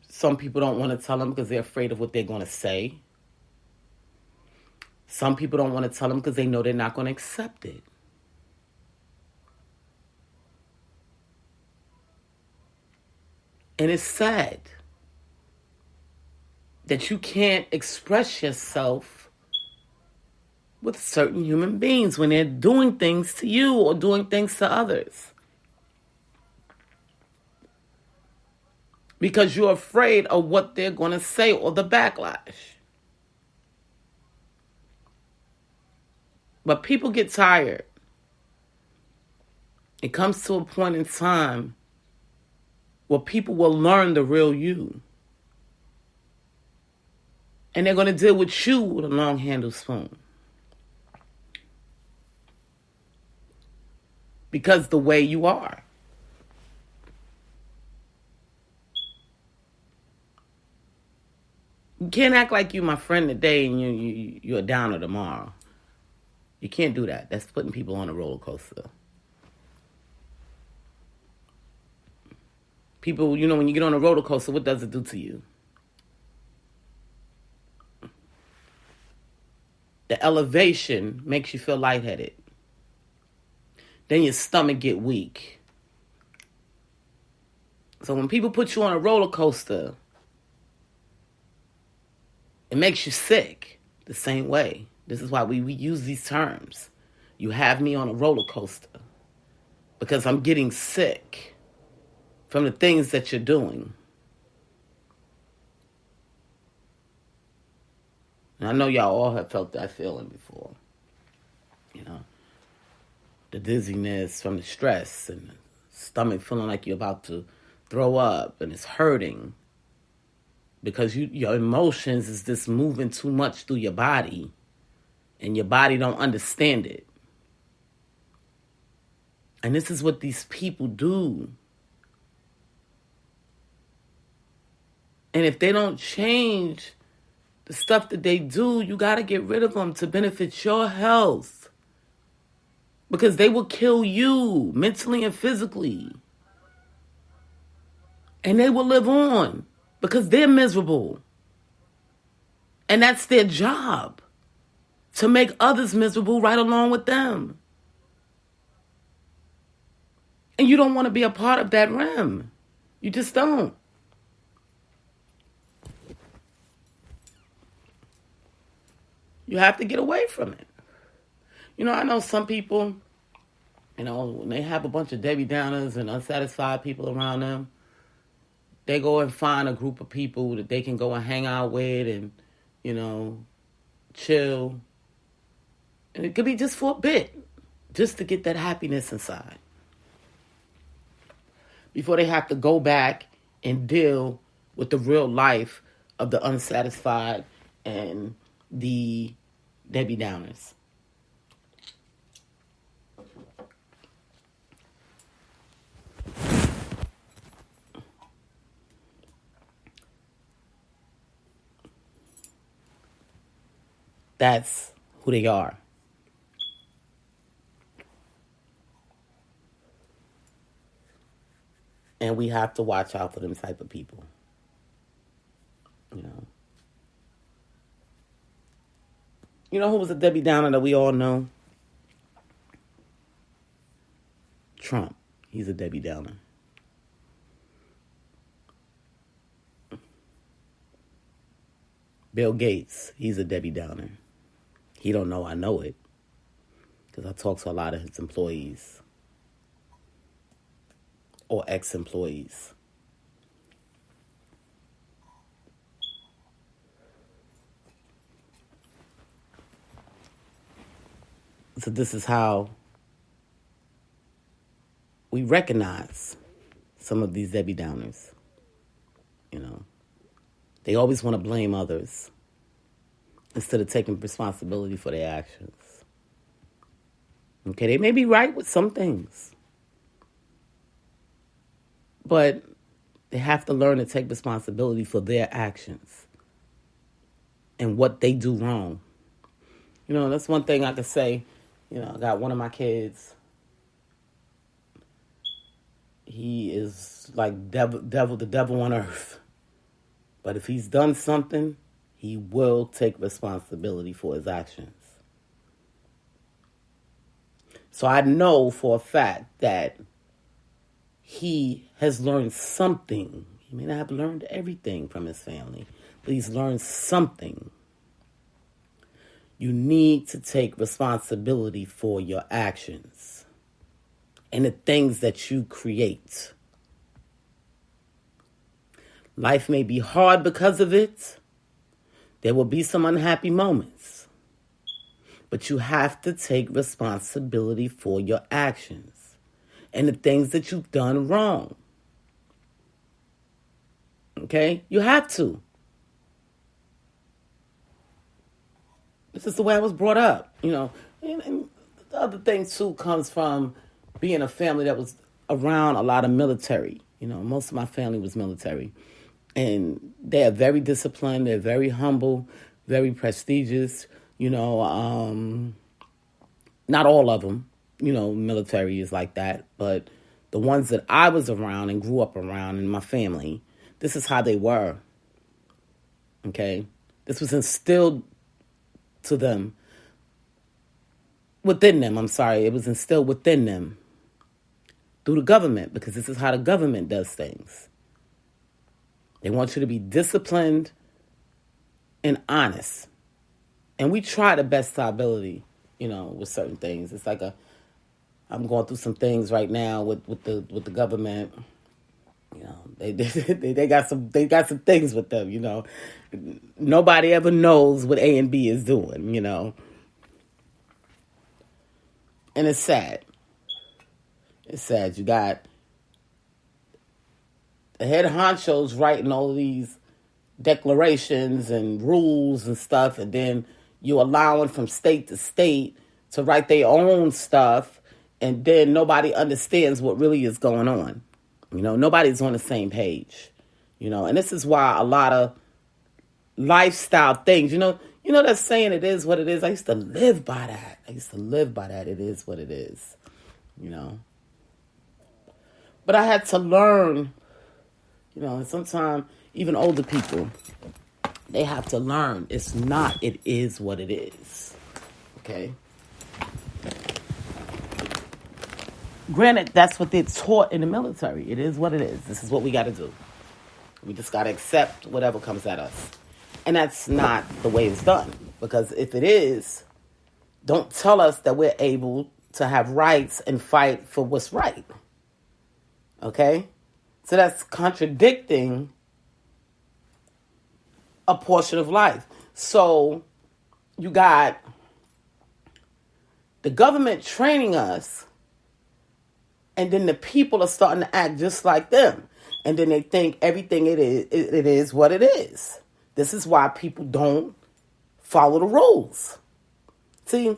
Some people don't want to tell them because they're afraid of what they're going to say. Some people don't want to tell them because they know they're not going to accept it. And it's sad that you can't express yourself with certain human beings when they're doing things to you or doing things to others. Because you're afraid of what they're going to say or the backlash. But people get tired. It comes to a point in time where people will learn the real you. And they're going to deal with you with a long-handled spoon. Because the way you are. You can't act like you're my friend today and you're a downer tomorrow. You can't do that. That's putting people on a roller coaster. People, when you get on a roller coaster, what does it do to you? The elevation makes you feel lightheaded. Then your stomach get weak. So when people put you on a roller coaster, it makes you sick the same way. This is why we use these terms. You have me on a roller coaster because I'm getting sick from the things that you're doing. And I know y'all all have felt that feeling before. The dizziness from the stress, and the stomach feeling like you're about to throw up, and it's hurting because your emotions is just moving too much through your body, and your body don't understand it. And this is what these people do. And if they don't change the stuff that they do, you got to get rid of them to benefit your health. Because they will kill you mentally and physically. And they will live on because they're miserable. And that's their job, to make others miserable right along with them. And you don't want to be a part of that realm. You just don't. You have to get away from it. I know some people, when they have a bunch of Debbie Downers and unsatisfied people around them, they go and find a group of people that they can go and hang out with and, chill. And it could be just for a bit, just to get that happiness inside, before they have to go back and deal with the real life of the unsatisfied and the Debbie Downers. That's who they are. And we have to watch out for them type of people. You know who was a Debbie Downer that we all know? Trump. He's a Debbie Downer. Bill Gates. He's a Debbie Downer. He don't know I know it, because I talk to a lot of his employees or ex-employees. So this is how we recognize some of these Debbie Downers. They always want to blame others instead of taking responsibility for their actions. Okay, they may be right with some things, but they have to learn to take responsibility for their actions and what they do wrong. That's one thing I could say. I got one of my kids. He is like the devil on earth. But if he's done something, he will take responsibility for his actions. So I know for a fact that he has learned something. He may not have learned everything from his family, but he's learned something. You need to take responsibility for your actions and the things that you create. Life may be hard because of it. There will be some unhappy moments. But you have to take responsibility for your actions and the things that you've done wrong. Okay? You have to. This is the way I was brought up, And the other thing, too, comes from being a family that was around a lot of military. Most of my family was military. And they are very disciplined. They're very humble, very prestigious. Not all of them, military is like that. But the ones that I was around and grew up around in my family, this is how they were. Okay? This was instilled to them, within them, it was instilled within them through the government, because this is how the government does things. They want you to be disciplined and honest. And we try the best of our ability, with certain things. It's like I'm going through some things right now with the government. They got some things with them, Nobody ever knows what A and B is doing, And it's sad. It's sad. You got the head honchos writing all these declarations and rules and stuff, and then you allowing from state to state to write their own stuff, and then nobody understands what really is going on. Nobody's on the same page. And this is why a lot of lifestyle things, that saying, it is what it is. I used to live by that. It is what it is, But I had to learn, and sometimes even older people, they have to learn it's not, it is what it is. Okay? Granted, that's what they're taught in the military. It is what it is. This is what we got to do. We just got to accept whatever comes at us. And that's not the way it's done. Because if it is, don't tell us that we're able to have rights and fight for what's right. Okay? So that's contradicting a portion of life. So you got the government training us, and then the people are starting to act just like them. And then they think everything it is what it is. This is why people don't follow the rules. See,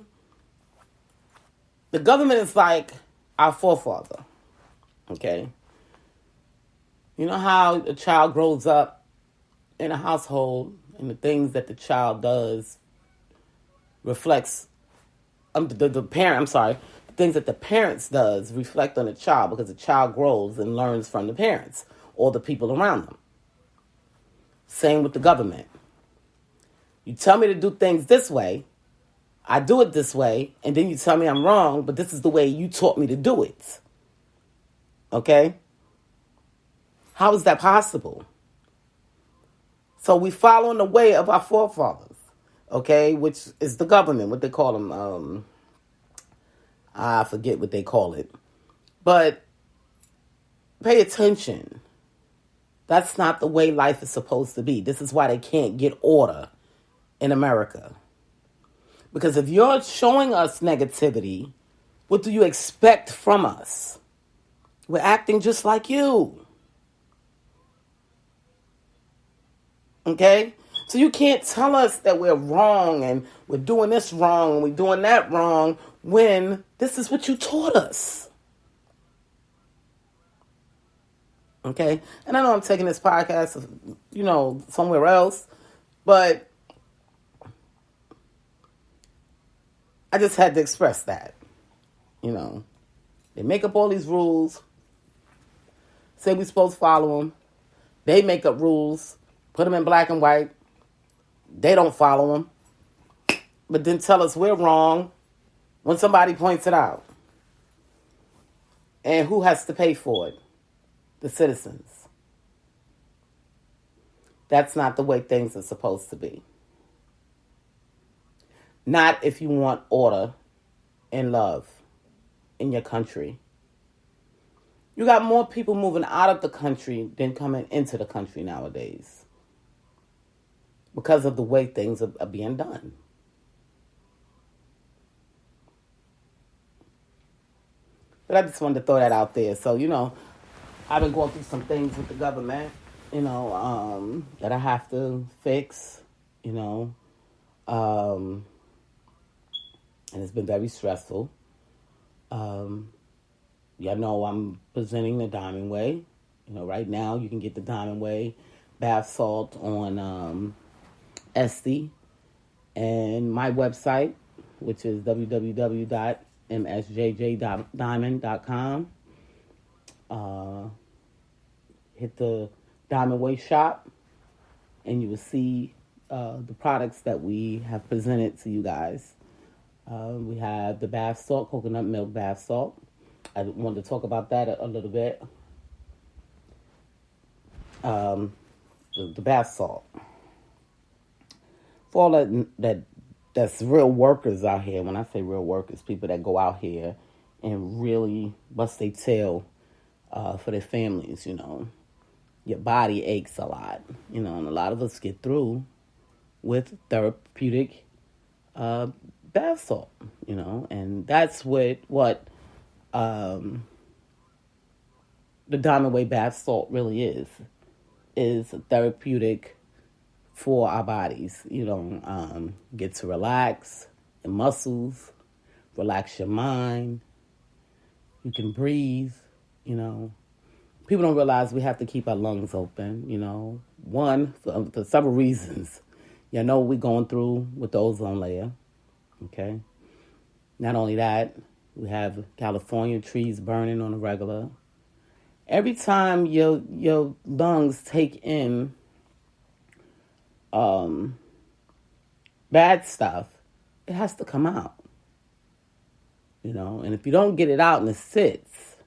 the government is like our forefather. Okay? You know how a child grows up in a household and the things that the child does reflects, the things that the parents does reflect on the child, because the child grows and learns from the parents or the people around them. Same with the government. You tell me to do things this way, I do it this way, and then you tell me I'm wrong, but this is the way you taught me to do it. Okay? How is that possible? So we follow in the way of our forefathers, okay, which is the government, what they call them. I forget what they call it. But pay attention. That's not the way life is supposed to be. This is why they can't get order in America. Because if you're showing us negativity, what do you expect from us? We're acting just like you. Okay? So you can't tell us that we're wrong and we're doing this wrong and we're doing that wrong when this is what you taught us. Okay? And I know I'm taking this podcast, somewhere else, but I just had to express that. They make up all these rules, say we're supposed to follow them. They make up rules, put them in black and white. They don't follow them, but then tell us we're wrong when somebody points it out. And who has to pay for it? The citizens. That's not the way things are supposed to be. Not if you want order and love in your country. You got more people moving out of the country than coming into the country nowadays, because of the way things are being done. But I just wanted to throw that out there. So, I've been going through some things with the government, that I have to fix, and it's been very stressful. Y'all know I'm presenting the Diamond Way. Right now you can get the Diamond Way bath salt on Etsy, and my website, which is www.msjjdiamond.com. Hit the Diamond Way shop, and you will see the products that we have presented to you guys. We have the bath salt, coconut milk bath salt. I wanted to talk about that a little bit. The bath salt. For all that's real workers out here. When I say real workers, people that go out here and really bust their tail for their families, Your body aches a lot, and a lot of us get through with therapeutic bath salt, and that's what the Diamond Way bath salt really is therapeutic for our bodies. Get to relax the muscles, relax your mind. You can breathe. People don't realize we have to keep our lungs open. One, for several reasons. We're going through with the ozone layer. Okay. Not only that, we have California trees burning on a regular. Every time your lungs take in bad stuff, it has to come out. And if you don't get it out and it sits,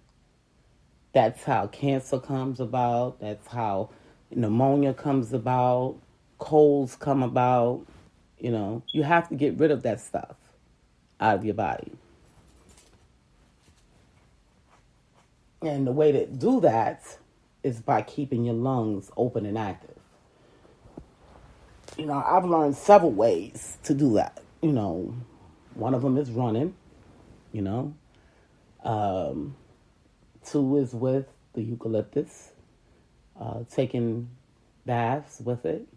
that's how cancer comes about. That's how pneumonia comes about. Colds come about. You have to get rid of that stuff out of your body. And the way to do that is by keeping your lungs open and active. I've learned several ways to do that. One of them is running. 2 is with the eucalyptus, taking baths with it.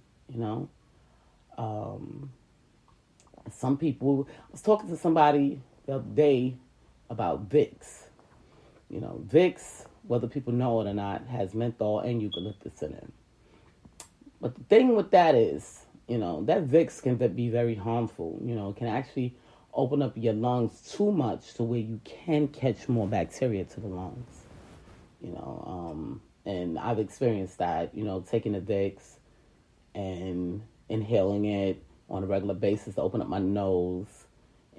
Some people, I was talking to somebody the other day about Vicks. Vicks, whether people know it or not, has menthol and eucalyptus in it. But the thing with that is, that Vicks can be very harmful. It can actually open up your lungs too much to where you can catch more bacteria to the lungs. And I've experienced that, taking the Vicks and inhaling it on a regular basis to open up my nose.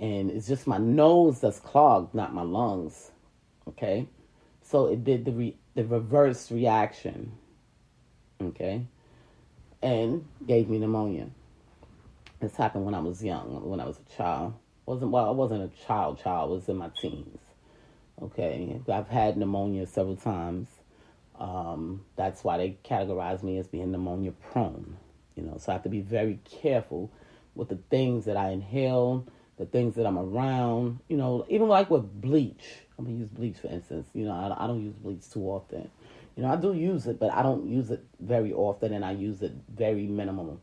And it's just my nose that's clogged, not my lungs. Okay? So it did the reverse reaction. Okay? And gave me pneumonia. This happened when I was young, when I was a child. I wasn't a child. I was in my teens. Okay? I've had pneumonia several times. That's why they categorize me as being pneumonia prone. So I have to be very careful with the things that I inhale, the things that I'm around. Even like with bleach. I'm going to use bleach, for instance. I don't use bleach too often. I do use it, but I don't use it very often, and I use it very minimal.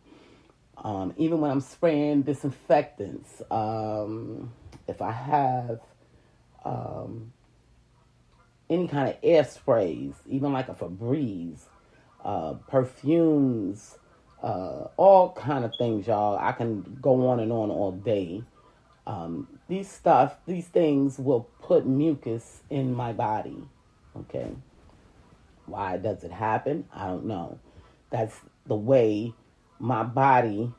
Even when I'm spraying disinfectants, if I have any kind of air sprays, even like a Febreze, perfumes, all kind of things, y'all. I can go on and on all day. These things will put mucus in my body. Okay. Why does it happen? I don't know. That's the way my body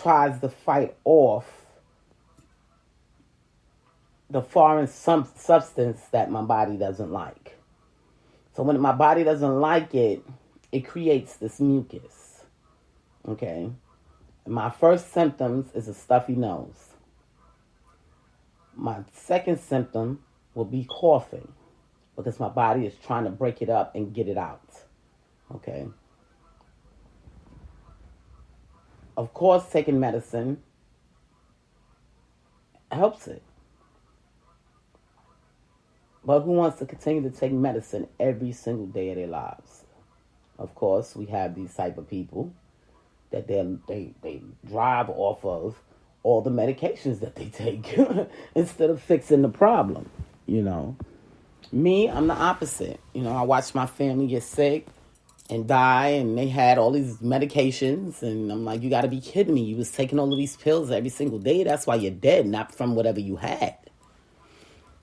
tries to fight off the foreign substance that my body doesn't like. So when my body doesn't like it, it creates this mucus. Okay? And my first symptoms is a stuffy nose. My second symptom will be coughing because my body is trying to break it up and get it out. Okay? Of course, taking medicine helps it. But who wants to continue to take medicine every single day of their lives? Of course, we have these type of people that they drive off of all the medications that they take instead of fixing the problem. Me, I'm the opposite. I watched my family get sick and die, and they had all these medications, and I'm like, you got to be kidding me. You was taking all of these pills every single day. That's why you're dead, not from whatever you had.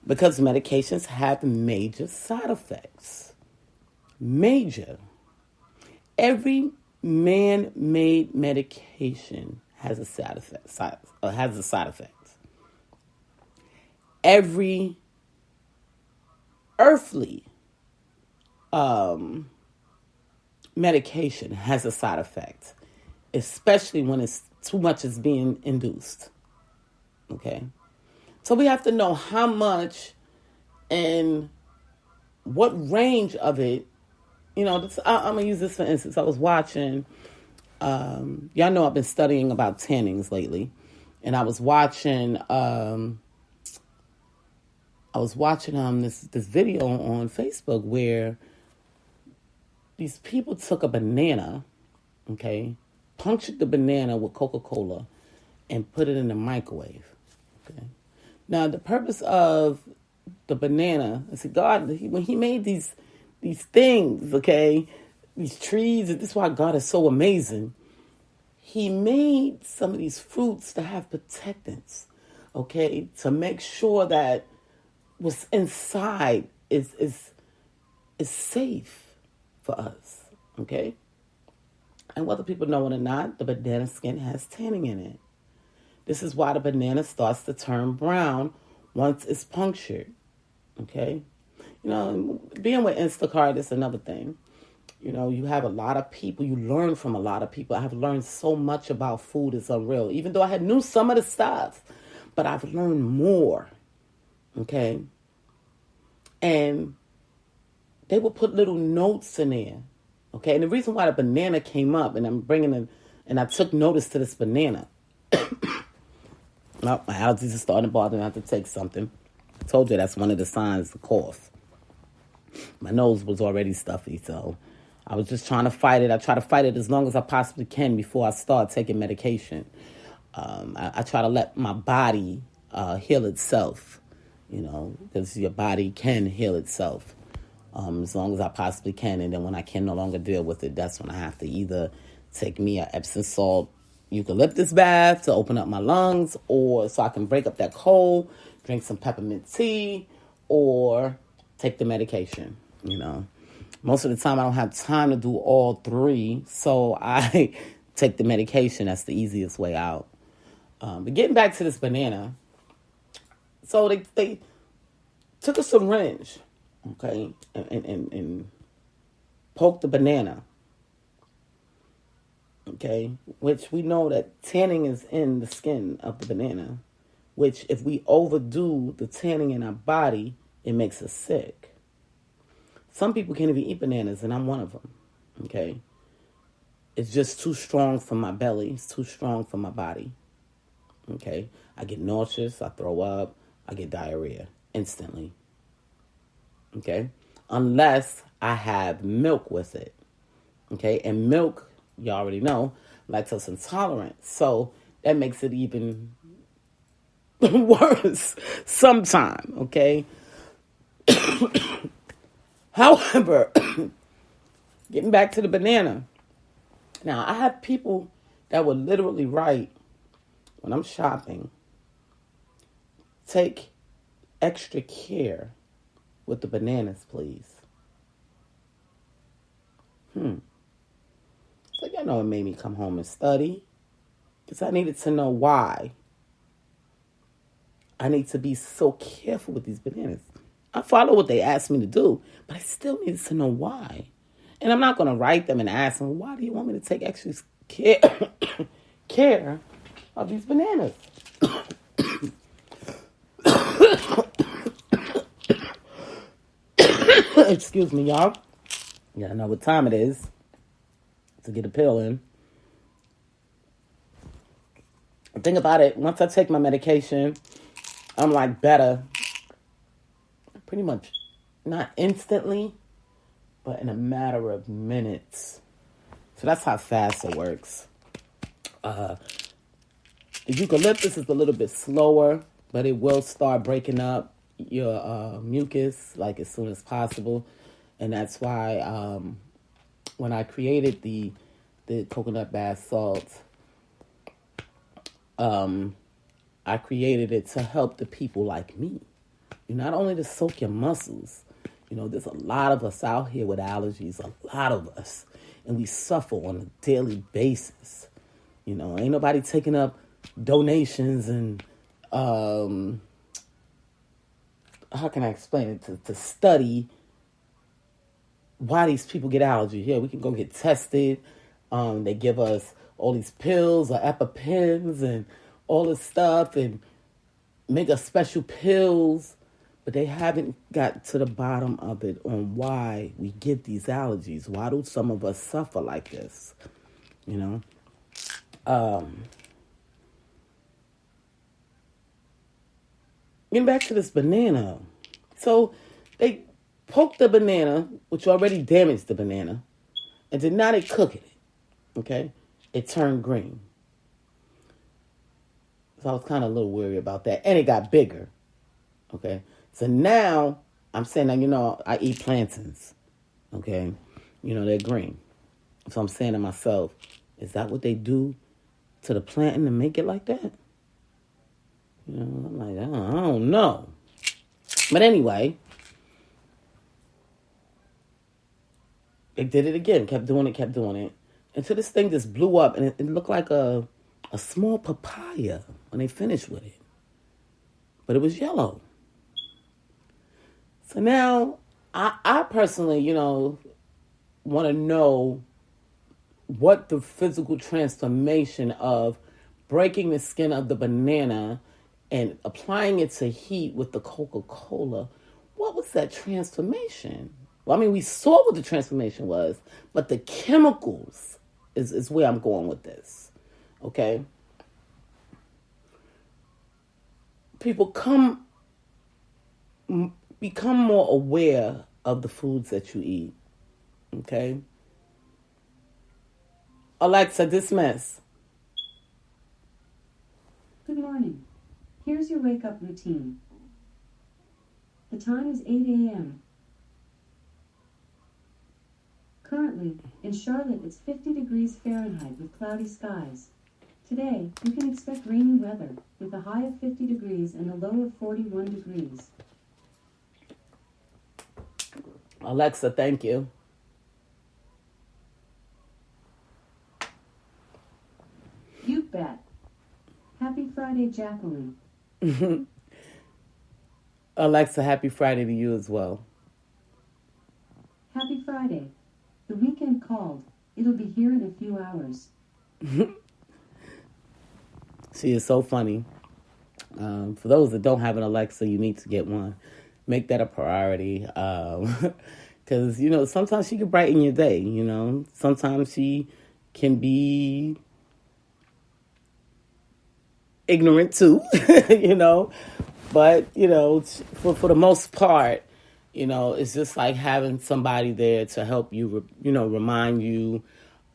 Because medications have major side effects. Major. Every man-made medication has a side effect. Every earthly medication has a side effect, especially when it's too much is being induced. Okay? So we have to know how much and what range of it. I'm going to use this for instance. I was watching, y'all know I've been studying about tannings lately. And I was watching I was watching this video on Facebook where these people took a banana, okay, punctured the banana with Coca-Cola and put it in the microwave. Okay. Now the purpose of the banana, I said, God, when He made these things, okay, these trees, and this is why God is so amazing. He made some of these fruits to have protectants, okay, to make sure that what's inside is safe for us, okay? And whether people know it or not, the banana skin has tanning in it. This is why the banana starts to turn brown once it's punctured, okay? You know, being with Instacart is another thing. You know, you have a lot of people, you learn from a lot of people. I have learned so much about food, it's unreal. Even though I had knew some of the stuff, but I've learned more, okay? And they will put little notes in there, okay? And the reason why the banana came up, and I'm bringing in, and I took notice to this banana. Oh, my allergies are starting to bother me. I have to take something. I told you that's one of the signs of cough. My nose was already stuffy, so I was just trying to fight it. I try to fight it as long as I possibly can before I start taking medication. I try to let my body heal itself, you know, because your body can heal itself as long as I possibly can. And then when I can no longer deal with it, that's when I have to either take me a Epsom salt eucalyptus bath to open up my lungs, or so I can break up that cold, drink some peppermint tea, or take the medication, you know. Most of the time I don't have time to do all three, so I take the medication. That's the easiest way out. But getting back to this banana, so they took a syringe, okay, and poked the banana, okay, which we know that tanning is in the skin of the banana, which if we overdo the tanning in our body, it makes us sick. Some people can't even eat bananas, and I'm one of them, okay? It's just too strong for my belly. It's too strong for my body, okay? I get nauseous, I throw up, I get diarrhea instantly, okay? Unless I have milk with it, okay? And milk, you already know, lactose intolerant. So that makes it even worse sometime, okay? However, getting back to the banana. Now, I have people that would literally write when I'm shopping, take extra care with the bananas, please. So y'all know it made me come home and study, because I needed to know why I need to be so careful with these bananas. I follow what they asked me to do, but I still needed to know why. And I'm not going to write them and ask them, why do you want me to take extra care of these bananas? Excuse me, y'all. Yeah, I know what time it is to get a pill in. Think about it. Once I take my medication, I'm like better. Pretty much not instantly, but in a matter of minutes. So that's how fast it works. The eucalyptus is a little bit slower, but it will start breaking up your mucus like as soon as possible. And that's why when I created the coconut bath salt, I created it to help the people like me. Not only to soak your muscles, you know, there's a lot of us out here with allergies, a lot of us, and we suffer on a daily basis. You know, ain't nobody taking up donations and, how can I explain it, to study why these people get allergies. Yeah, we can go get tested. They give us all these pills or EpiPens and all this stuff and make us special pills. But they haven't got to the bottom of it on why we get these allergies. Why do some of us suffer like this? You know? Getting back to this banana. So they poked the banana, which already damaged the banana, and then now they cooking it. Okay? It turned green. So I was kind of a little worried about that. And it got bigger. Okay? So now I'm saying, now, I eat plantains. Okay? They're green. So I'm saying to myself, is that what they do to the plantain to make it like that? I'm like, I don't know. But anyway, they did it again. Kept doing it. Until this thing just blew up. And it looked like a small papaya when they finished with it. But it was yellow. So now, I personally, want to know what the physical transformation of breaking the skin of the banana and applying it to heat with the Coca-Cola, what was that transformation? Well, we saw what the transformation was, but the chemicals is where I'm going with this, okay? People become more aware of the foods that you eat, okay? Alexa, dismiss. Good morning. Here's your wake-up routine. The time is 8 a.m. Currently, in Charlotte, it's 50 degrees Fahrenheit with cloudy skies. Today, you can expect rainy weather with a high of 50 degrees and a low of 41 degrees. Alexa, thank you. You bet. Happy Friday, Jacqueline. Alexa, happy Friday to you as well. Happy Friday. The weekend called. It'll be here in a few hours. She is so funny. For those that don't have an Alexa, you need to get one. Make that a priority. Because, sometimes she can brighten your day, Sometimes she can be ignorant too, But, for the most part, it's just like having somebody there to help you, remind you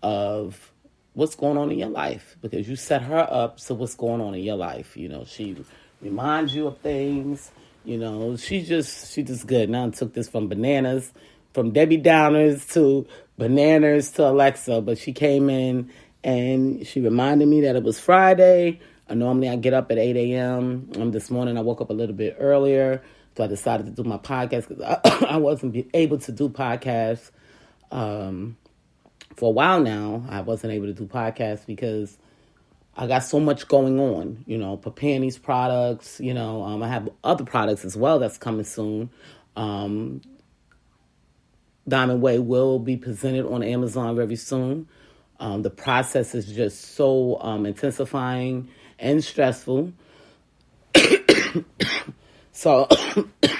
of what's going on in your life. Because you set her up, so what's going on in your life? She reminds you of things. She's just good. Now I took this from Debbie Downers to bananas to Alexa. But she came in and she reminded me that it was Friday. Normally I get up at 8 a.m. This morning I woke up a little bit earlier. So I decided to do my podcast because I wasn't able to do podcasts for a while now. I wasn't able to do podcasts because I got so much going on, preparing these products. I have other products as well that's coming soon. Diamond Way will be presented on Amazon very soon. The process is just so intensifying and stressful. So,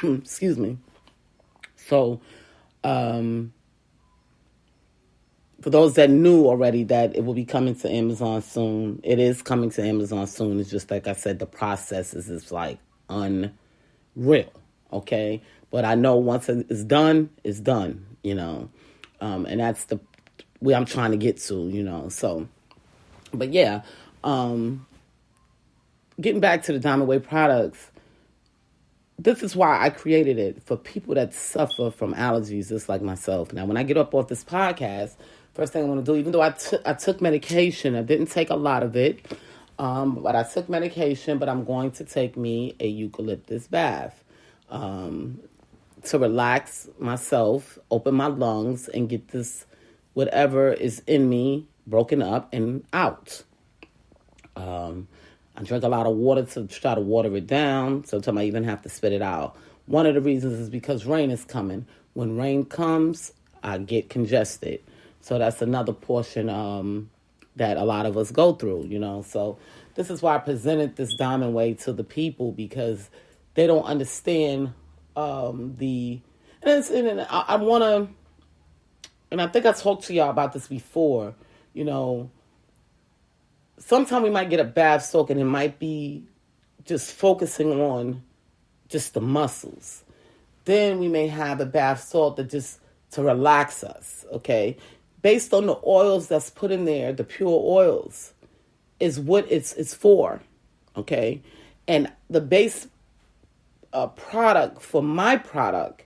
excuse me. So, for those that knew already that it will be coming to Amazon soon, it is coming to Amazon soon. It's just like I said, the process is like unreal, okay? But I know once it's done, and that's the where I'm trying to get to, So, but yeah, getting back to the Diamond Way products. This is why I created it, for people that suffer from allergies just like myself. Now, when I get up off this podcast, first thing I want to do, even though I took medication, I didn't take a lot of it, but I took medication, but I'm going to take me a eucalyptus bath to relax myself, open my lungs, and get this, whatever is in me, broken up and out. I drink a lot of water to try to water it down. Sometimes I even have to spit it out. One of the reasons is because rain is coming. When rain comes, I get congested. So that's another portion that a lot of us go through, So this is why I presented this Diamond Way to the people, because they don't understand I want to, and I think I talked to y'all about this before, sometimes we might get a bath soak and it might be just focusing on just the muscles. Then we may have a bath salt that just to relax us, okay? Based on the oils that's put in there, the pure oils is what it's for, okay? And the base product for my product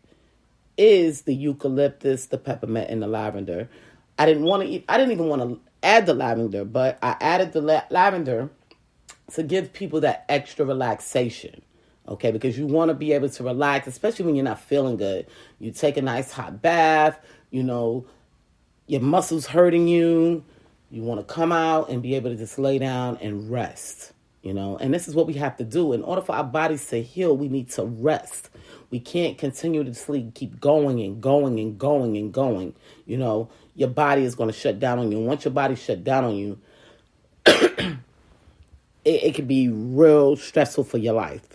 is the eucalyptus, the peppermint, and the lavender. I didn't even want to add the lavender, but I added the lavender to give people that extra relaxation, okay? Because you want to be able to relax, especially when you're not feeling good. You take a nice hot bath, your muscles hurting you. You want to come out and be able to just lay down and rest, And this is what we have to do. In order for our bodies to heal, we need to rest. We can't continue to keep going and going and going and going. Your body is going to shut down on you. And once your body shut down on you, it can be real stressful for your life.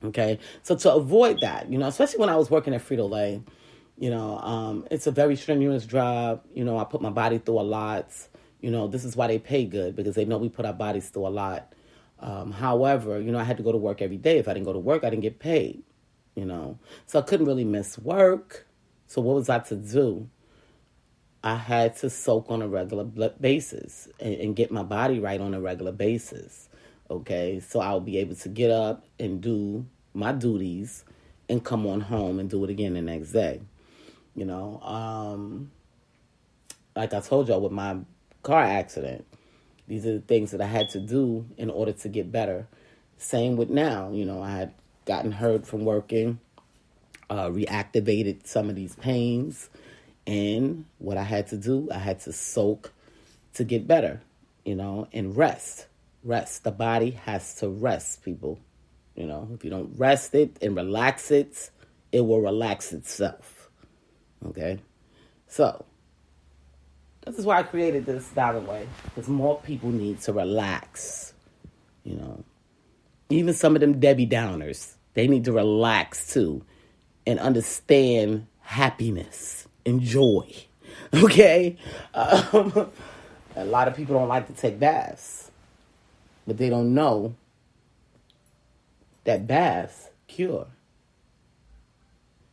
Okay? So to avoid that, especially when I was working at Frito-Lay, it's a very strenuous job. I put my body through a lot. This is why they pay good, because they know we put our bodies through a lot. However, I had to go to work every day. If I didn't go to work, I didn't get paid, So I couldn't really miss work. So what was I to do? I had to soak on a regular basis and get my body right on a regular basis. Okay, so I'll be able to get up and do my duties and come on home and do it again the next day. Like I told y'all with my car accident, these are the things that I had to do in order to get better. Same with now, I had gotten hurt from working, reactivated some of these pains. And what I had to do, I had to soak to get better, and rest. Rest. The body has to rest, people. If you don't rest it and relax it, it will relax itself. Okay? So, this is why I created this Dollar Way, because more people need to relax. Even some of them Debbie Downers, they need to relax too and understand happiness and joy. Okay? A lot of people don't like to take baths, but they don't know that baths cure.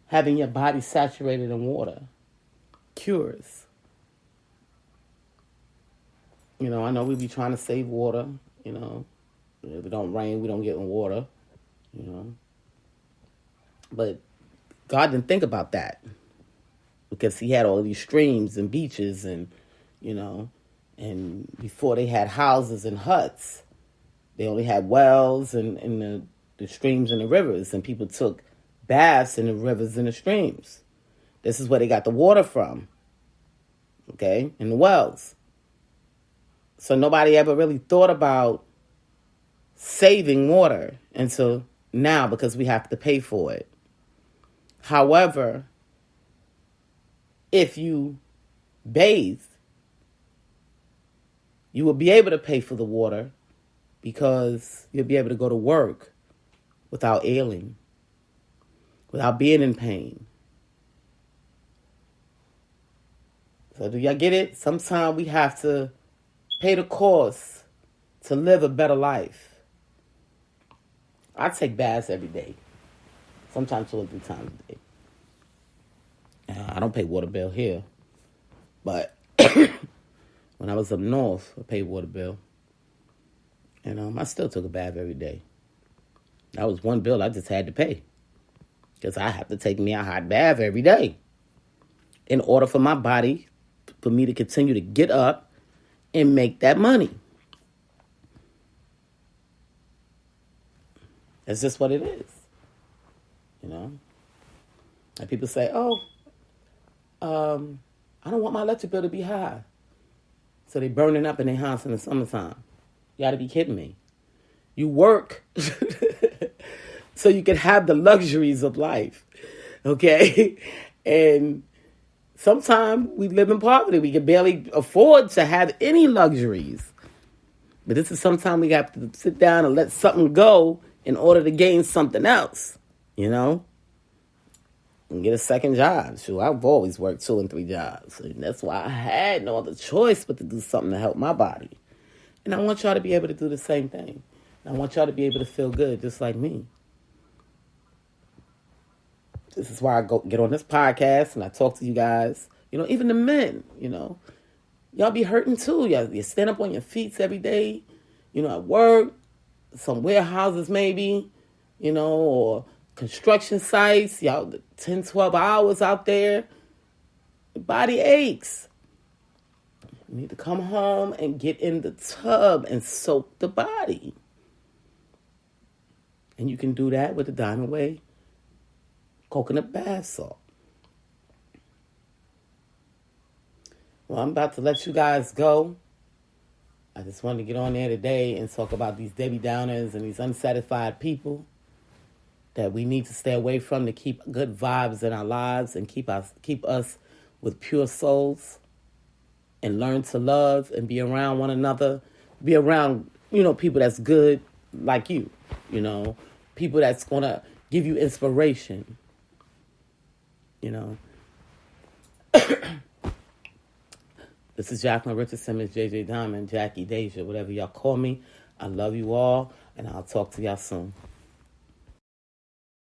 Having your body saturated in water cures. I know we be trying to save water, If it don't rain, we don't get in water, But God didn't think about that, because he had all these streams and beaches and before they had houses and huts, they only had wells and the streams and the rivers, and people took baths in the rivers and the streams. This is where they got the water from, okay, in the wells. So nobody ever really thought about saving water until now, because we have to pay for it. However, if you bathe, you will be able to pay for the water, because you'll be able to go to work without ailing, without being in pain. So do y'all get it? Sometimes we have to pay the cost to live a better life. I take baths every day, sometimes 2 or 3 times a day. I don't pay water bill here, but when I was up north, I paid water bill, and I still took a bath every day. That was one bill I just had to pay, because I have to take me a hot bath every day in order for my body, for me to continue to get up and make that money. That's just what it is, And people say, I don't want my electric bill to be high. So they burning up in their house in the summertime. You got to be kidding me. You work so you can have the luxuries of life, okay? And sometimes we live in poverty. We can barely afford to have any luxuries. But this is sometimes we have to sit down and let something go in order to gain something else, And get a second job. Sure, I've always worked 2 and 3 jobs. And that's why I had no other choice but to do something to help my body. And I want y'all to be able to do the same thing. I want y'all to be able to feel good just like me. This is why I go get on this podcast and I talk to you guys. You know, even the men, you know. Y'all be hurting too. You stand up on your feet every day, you know, at work, some warehouses maybe, you know, or construction sites. Y'all 10, 12 hours out there. Your body aches. You need to come home and get in the tub and soak the body. And you can do that with the Diamond Way coconut bath salt. Well, I'm about to let you guys go. I just wanted to get on there today and talk about these Debbie Downers and these unsatisfied people that we need to stay away from to keep good vibes in our lives and keep us with pure souls and learn to love and be around one another. Be around, you know, people that's good like you, you know, people that's going to give you inspiration, you know. This is Jacqueline Richardson, Miss JJ Diamond, Jackie, Deja, whatever y'all call me. I love you all, and I'll talk to y'all soon.